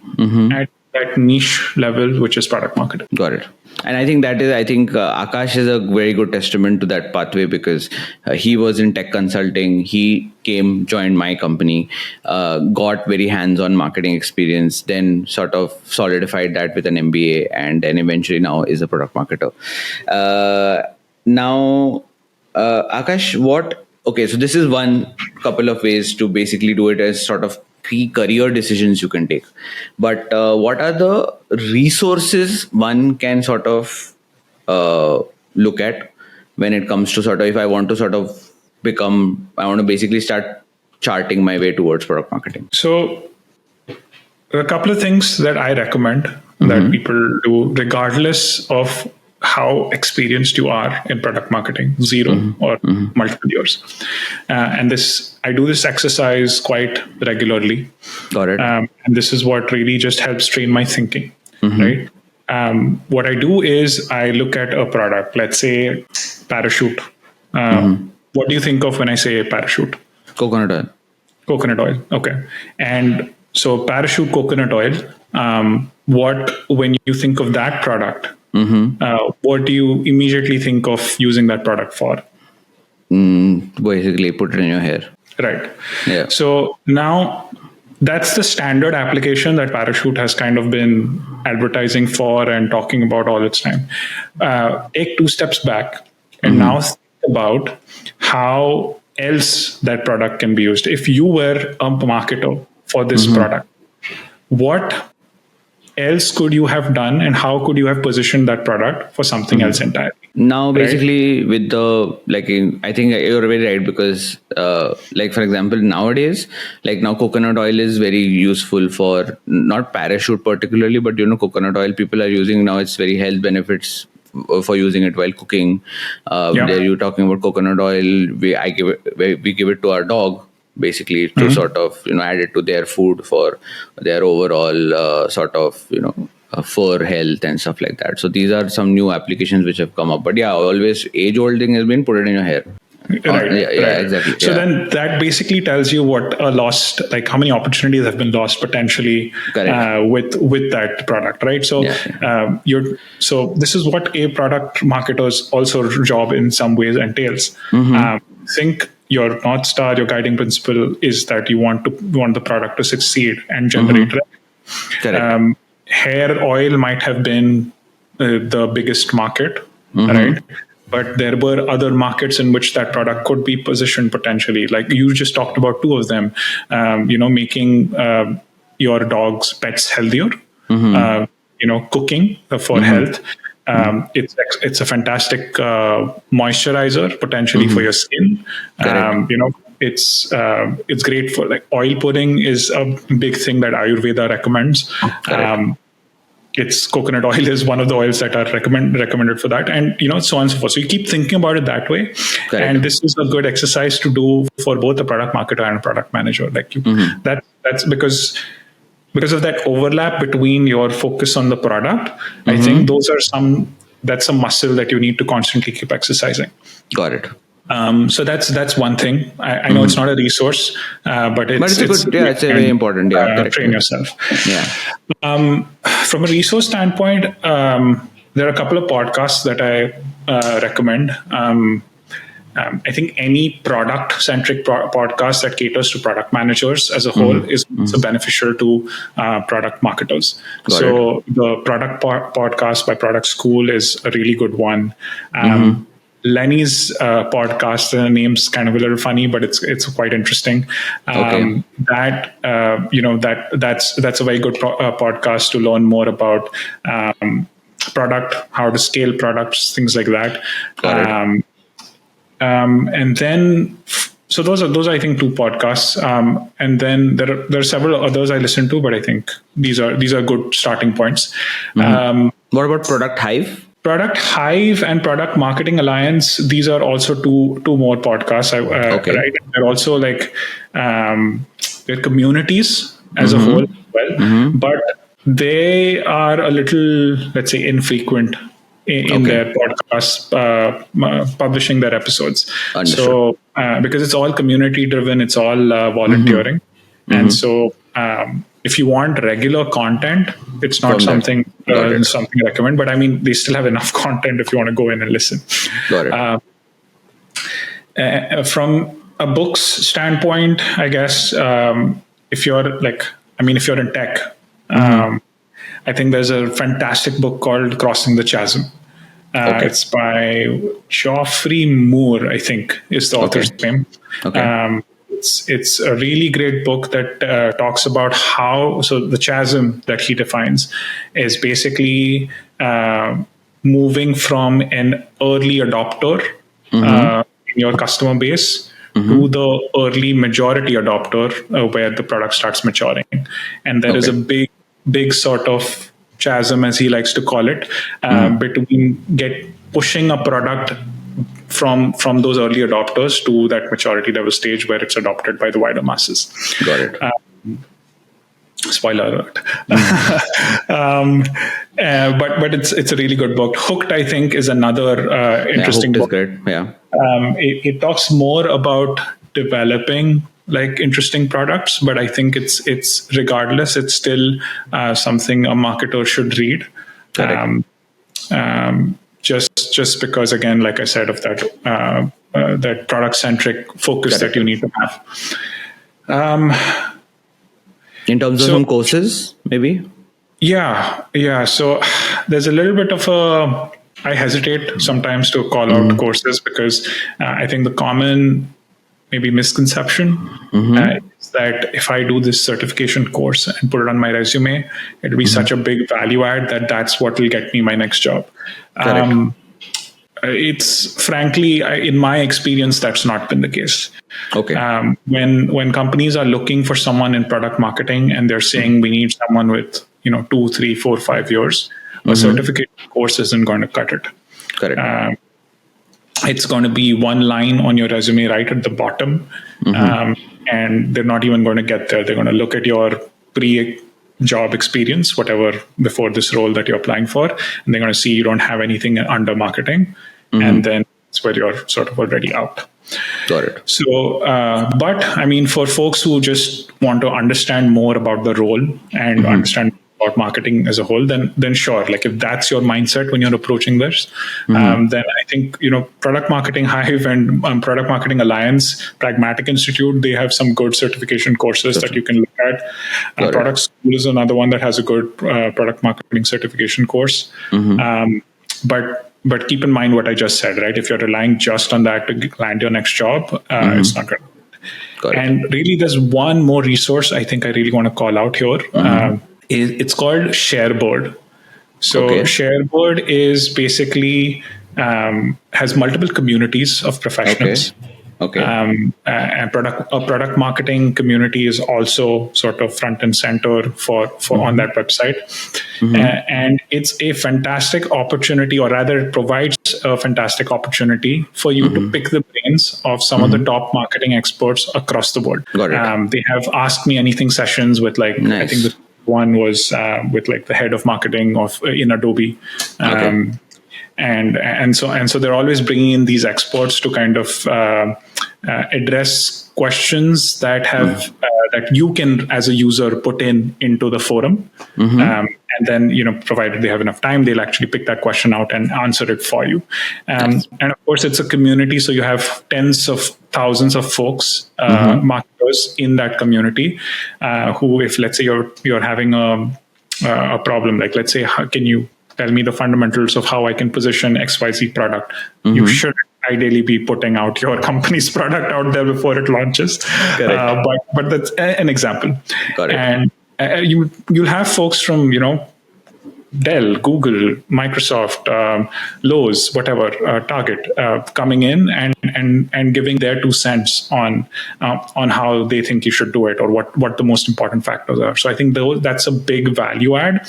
at that niche level, which is product marketing. Got it. And I think Aakash is a very good testament to that pathway, because he was in tech consulting. He joined my company, got very hands-on marketing experience, then sort of solidified that with an MBA, and then eventually now is a product marketer. Aakash, so this is one couple of ways to basically do it as sort of key career decisions you can take. But what are the resources one can sort of look at when it comes to sort of, if I want to basically start charting my way towards product marketing? So a couple of things that I recommend that people do, regardless of how experienced you are in product marketing, zero or multiple years. And I do this exercise quite regularly. Got it. And this is what really just helps train my thinking, right? What I do is I look at a product, let's say parachute. What do you think of when I say parachute? Coconut oil. Coconut oil. Okay. And so parachute coconut oil, when you think of that product, what do you immediately think of using that product for? Basically put it in your hair. Right. Yeah. So now that's the standard application that Parachute has kind of been advertising for and talking about all its time. Take 2 steps back and now think about how else that product can be used. If you were a marketer for this product, what else could you have done and how could you have positioned that product for something else entirely? Now, basically, with I think you're very right, because, for example, nowadays, now coconut oil is very useful for not Parachute particularly, but coconut oil people are using now. It's very health benefits for using it while cooking. There you're talking about coconut oil. We give it to our dog, basically, to sort of add it to their food for their overall sort of fur health and stuff like that. So these are some new applications which have come up. But always age-old thing has been put it in your hair. Right. Exactly. So then that basically tells you what how many opportunities have been lost potentially with that product, right? So so this is what a product marketer's also job in some ways entails. Think your North Star, your guiding principle is that you want the product to succeed and generate revenue. Correct. Hair oil might have been the biggest market, right? But there were other markets in which that product could be positioned potentially. Like you just talked about 2 of them, making your dog's pets healthier, cooking for health. It's a fantastic moisturizer potentially for your skin. It's great for oil pudding is a big thing that Ayurveda recommends. it's coconut oil is one of the oils that are recommended for that, and so on and so forth. So you keep thinking about it that way. Correct. And this is a good exercise to do for both a product marketer and a product manager. Like that's because of that overlap between your focus on the product. I think that's a muscle that you need to constantly keep exercising. Got it. So that's one thing. I know it's not a resource, but it's a good, it's a very important. Train yourself. Yeah. From a resource standpoint, there are a couple of podcasts that I recommend. I think any product-centric podcast that caters to product managers as a whole is also beneficial to product marketers. The product podcast by Product School is a really good one. Lenny's podcast, the name's kind of a little funny, but it's quite interesting. That's a very good podcast to learn more about product, how to scale products, things like that. And then, so those are I think two podcasts. And then there are several others I listen to, but I think these are good starting points. What about Product Hive? Product Hive and Product Marketing Alliance, these are also two more podcasts. Right? They're also like they're communities as a whole as well, but they are a little, let's say, infrequent in their podcasts, publishing their episodes. Understood. So because it's all community driven, it's all volunteering, and so if you want regular content, it's not something I recommend. But I mean, they still have enough content if you want to go in and listen. Got it. From a books standpoint, I guess if you're in tech, I think there's a fantastic book called Crossing the Chasm. It's by Geoffrey Moore, I think, is the author's name. It's a really great book that talks about so the chasm that he defines is basically moving from an early adopter in your customer base to the early majority adopter where the product starts maturing. And there is a big sort of chasm, as he likes to call it, between pushing a product from those early adopters to that maturity level stage where it's adopted by the wider masses. Got it. Spoiler alert. But it's a really good book. Hooked, I think, is another interesting book. Is great. Yeah. It talks more about developing like interesting products, but I think it's regardless, it's still something a marketer should read. Just because, again, like I said, of that product-centric focus that you need to have. In terms of some courses, maybe? Yeah. So there's a little bit of I hesitate sometimes to call out courses because I think the common maybe misconception is that if I do this certification course and put it on my resume, it'll be such a big value add that's what will get me my next job. It's frankly, in my experience, that's not been the case. When companies are looking for someone in product marketing and they're saying we need someone with 2, 3, 4, 5 years, a certificate course isn't going to cut it. It's going to be one line on your resume right at the bottom, and they're not even going to get there. They're going to look at your pre-job experience, whatever before this role that you're applying for, and they're going to see you don't have anything under marketing, and then it's where you're sort of already out. Got it. So, but I mean, for folks who just want to understand more about the role and understand about marketing as a whole, then sure. Like if that's your mindset when you're approaching this, then I think, Product Marketing Hive and Product Marketing Alliance, Pragmatic Institute, they have some good certification courses that you can look at. Product School is another one that has a good product marketing certification course. But keep in mind what I just said, right? If you're relying just on that to land your next job, it's not good. And really, there's one more resource I think I really want to call out here. It's called Shareboard. So Shareboard is basically has multiple communities of professionals. Okay. And a product marketing community is also sort of front and center for on that website. And it's a fantastic opportunity, or rather it provides a fantastic opportunity for you to pick the brains of some of the top marketing experts across the board. Got it. They have Ask Me Anything sessions with I Nice. think the one was with the head of marketing of in Adobe. Okay. And so they're always bringing in these experts to kind of address questions that have that you can, as a user, put into the forum, and then provided they have enough time, they'll actually pick that question out and answer it for you. And of course, it's a community, so you have tens of thousands of folks, marketers in that community, who, if let's say you're having a problem, like let's say, how can you tell me the fundamentals of how I can position XYZ product? You should ideally be putting out your company's product out there before it launches. But that's an example. Got it. And you'll have folks from Dell, Google, Microsoft, Lowe's, whatever, Target, coming in and giving their 2 cents on how they think you should do it, or what the most important factors are. So I think that's a big value add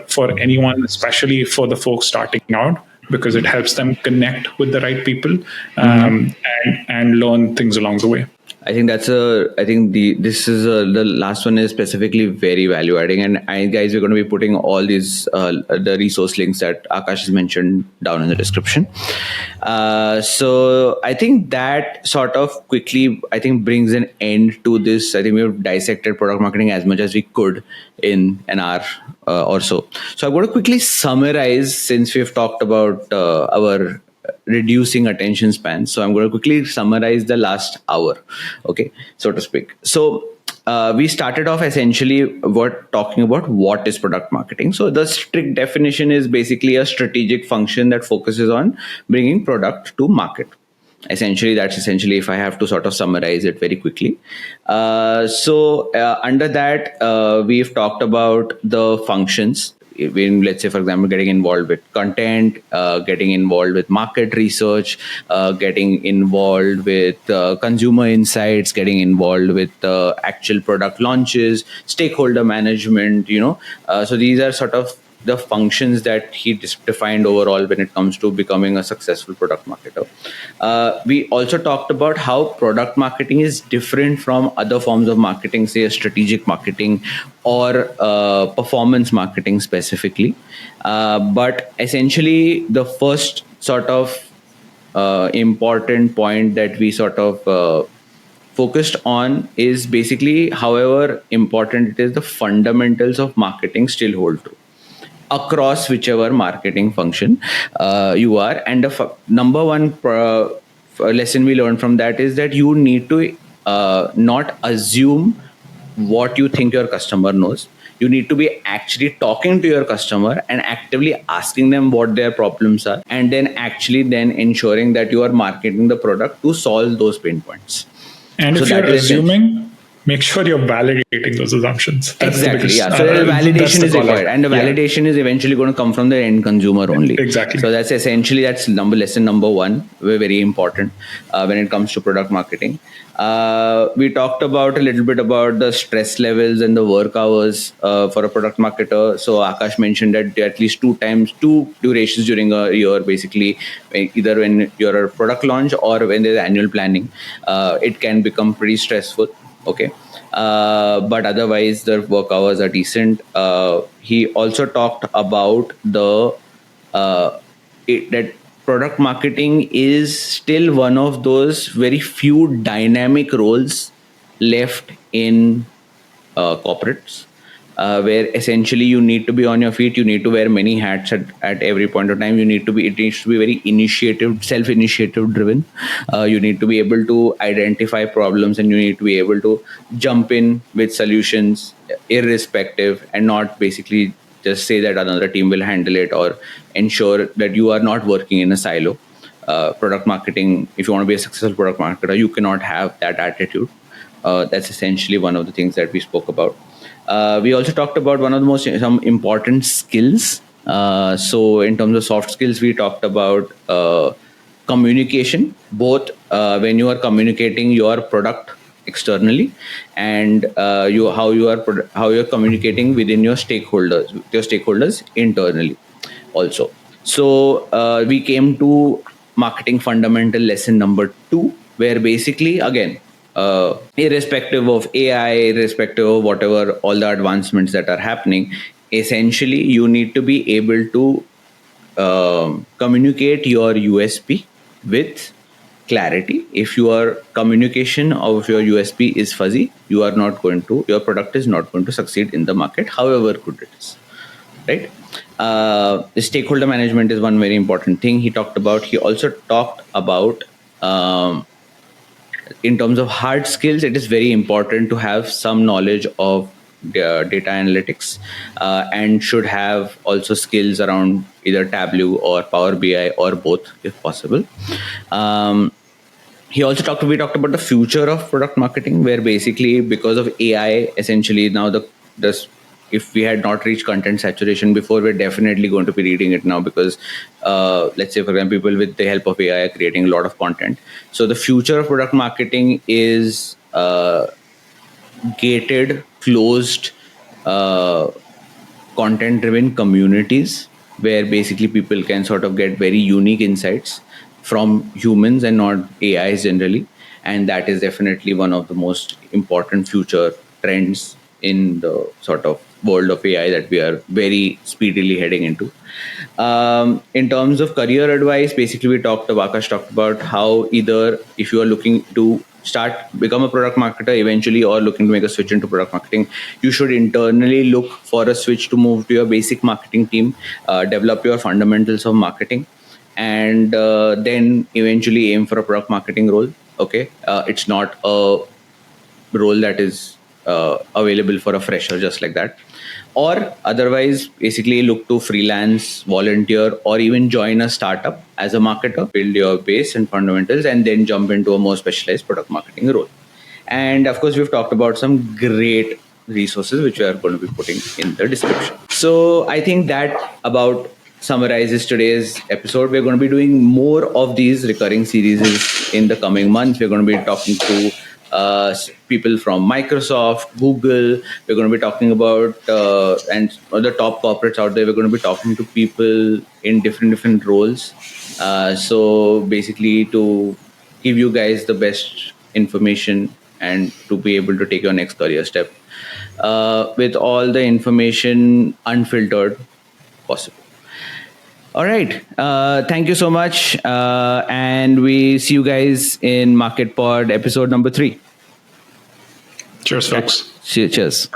for anyone, especially for the folks starting out, because it helps them connect with the right people and learn things along the way. I think the last one is specifically very value adding, and guys, we're going to be putting all these the resource links that Aakash has mentioned down in the description. So I think that sort of quickly brings an end to this. I think we've dissected product marketing as much as we could in an hour or so. So I'm going to quickly summarize, since we've talked about our reducing attention spans. So I'm going to quickly summarize the last hour, okay, so to speak. So we started off essentially talking about what is product marketing. So the strict definition is basically a strategic function that focuses on bringing product to market. That's essentially if I have to sort of summarize it very quickly. So under that, we've talked about the functions. When, let's say, for example, getting involved with content, getting involved with market research, getting involved with consumer insights, getting involved with actual product launches, stakeholder management, so these are sort of the functions that he defined overall when it comes to becoming a successful product marketer. We also talked about how product marketing is different from other forms of marketing, say a strategic marketing or performance marketing specifically. But essentially, the first sort of important point that we sort of focused on is basically, however important it is, the fundamentals of marketing still hold true across whichever marketing function you are. And the number one lesson we learned from that is that you need to not assume what you think your customer knows. You need to be actually talking to your customer and actively asking them what their problems are, and then ensuring that you are marketing the product to solve those pain points. And if you're assuming, make sure you're validating those assumptions. That's exactly. So validation is required, and the validation is eventually going to come from the end consumer only. Exactly. So that's lesson number one, very important when it comes to product marketing. We talked about a little bit about the stress levels and the work hours for a product marketer. So Aakash mentioned that at least two durations during a year, basically, either when you're a product launch or when there's annual planning, it can become pretty stressful. Okay, but otherwise the work hours are decent. He also talked about that product marketing is still one of those very few dynamic roles left in corporates, where essentially you need to be on your feet. You need to wear many hats at every point of time. It needs to be very self-initiative driven. You need to be able to identify problems, and you need to be able to jump in with solutions irrespective, and not basically just say that another team will handle it, or ensure that you are not working in a silo. Product marketing, if you want to be a successful product marketer, you cannot have that attitude. That's essentially one of the things that we spoke about. We also talked about some important skills. So in terms of soft skills, we talked about communication, both when you are communicating your product externally and how you're communicating within your stakeholders internally also. So we came to marketing fundamental lesson number 2, where basically, again, irrespective of AI, irrespective of whatever all the advancements that are happening, essentially you need to be able to communicate your USP with clarity. If your communication of your USP is fuzzy, your product is not going to succeed in the market, however good it is. Right? Stakeholder management is one very important thing he talked about. He also talked about, in terms of hard skills, it is very important to have some knowledge of data analytics, and should have also skills around either Tableau or Power BI or both, if possible. We talked about the future of product marketing, where basically, because of AI, essentially now if we had not reached content saturation before, we're definitely going to be reading it now, because let's say, for example, people with the help of AI are creating a lot of content. So the future of product marketing is gated, closed, content driven communities, where basically people can sort of get very unique insights from humans and not AIs generally. And that is definitely one of the most important future trends in the sort of world of AI that we are very speedily heading into. In terms of career advice, basically Aakash talked about how either if you are looking to become a product marketer eventually, or looking to make a switch into product marketing, you should internally look for a switch to move to your basic marketing team, develop your fundamentals of marketing, and then eventually aim for a product marketing role. Okay, it's not a role that is available for a fresher just like that. Or otherwise, basically look to freelance, volunteer, or even join a startup as a marketer, build your base and fundamentals, and then jump into a more specialized product marketing role. And of course, we've talked about some great resources which we are going to be putting in the description. So I think that about summarizes today's episode. We're going to be doing more of these recurring series in the coming months. We're going to be talking to people from Microsoft, Google. We're going to be talking about and the top corporates out there. We're going to be talking to people in different roles. So basically, to give you guys the best information and to be able to take your next career step with all the information unfiltered possible. All right. Thank you so much. And we see you guys in MarktPod episode number 3. Cheers, folks. Cheers.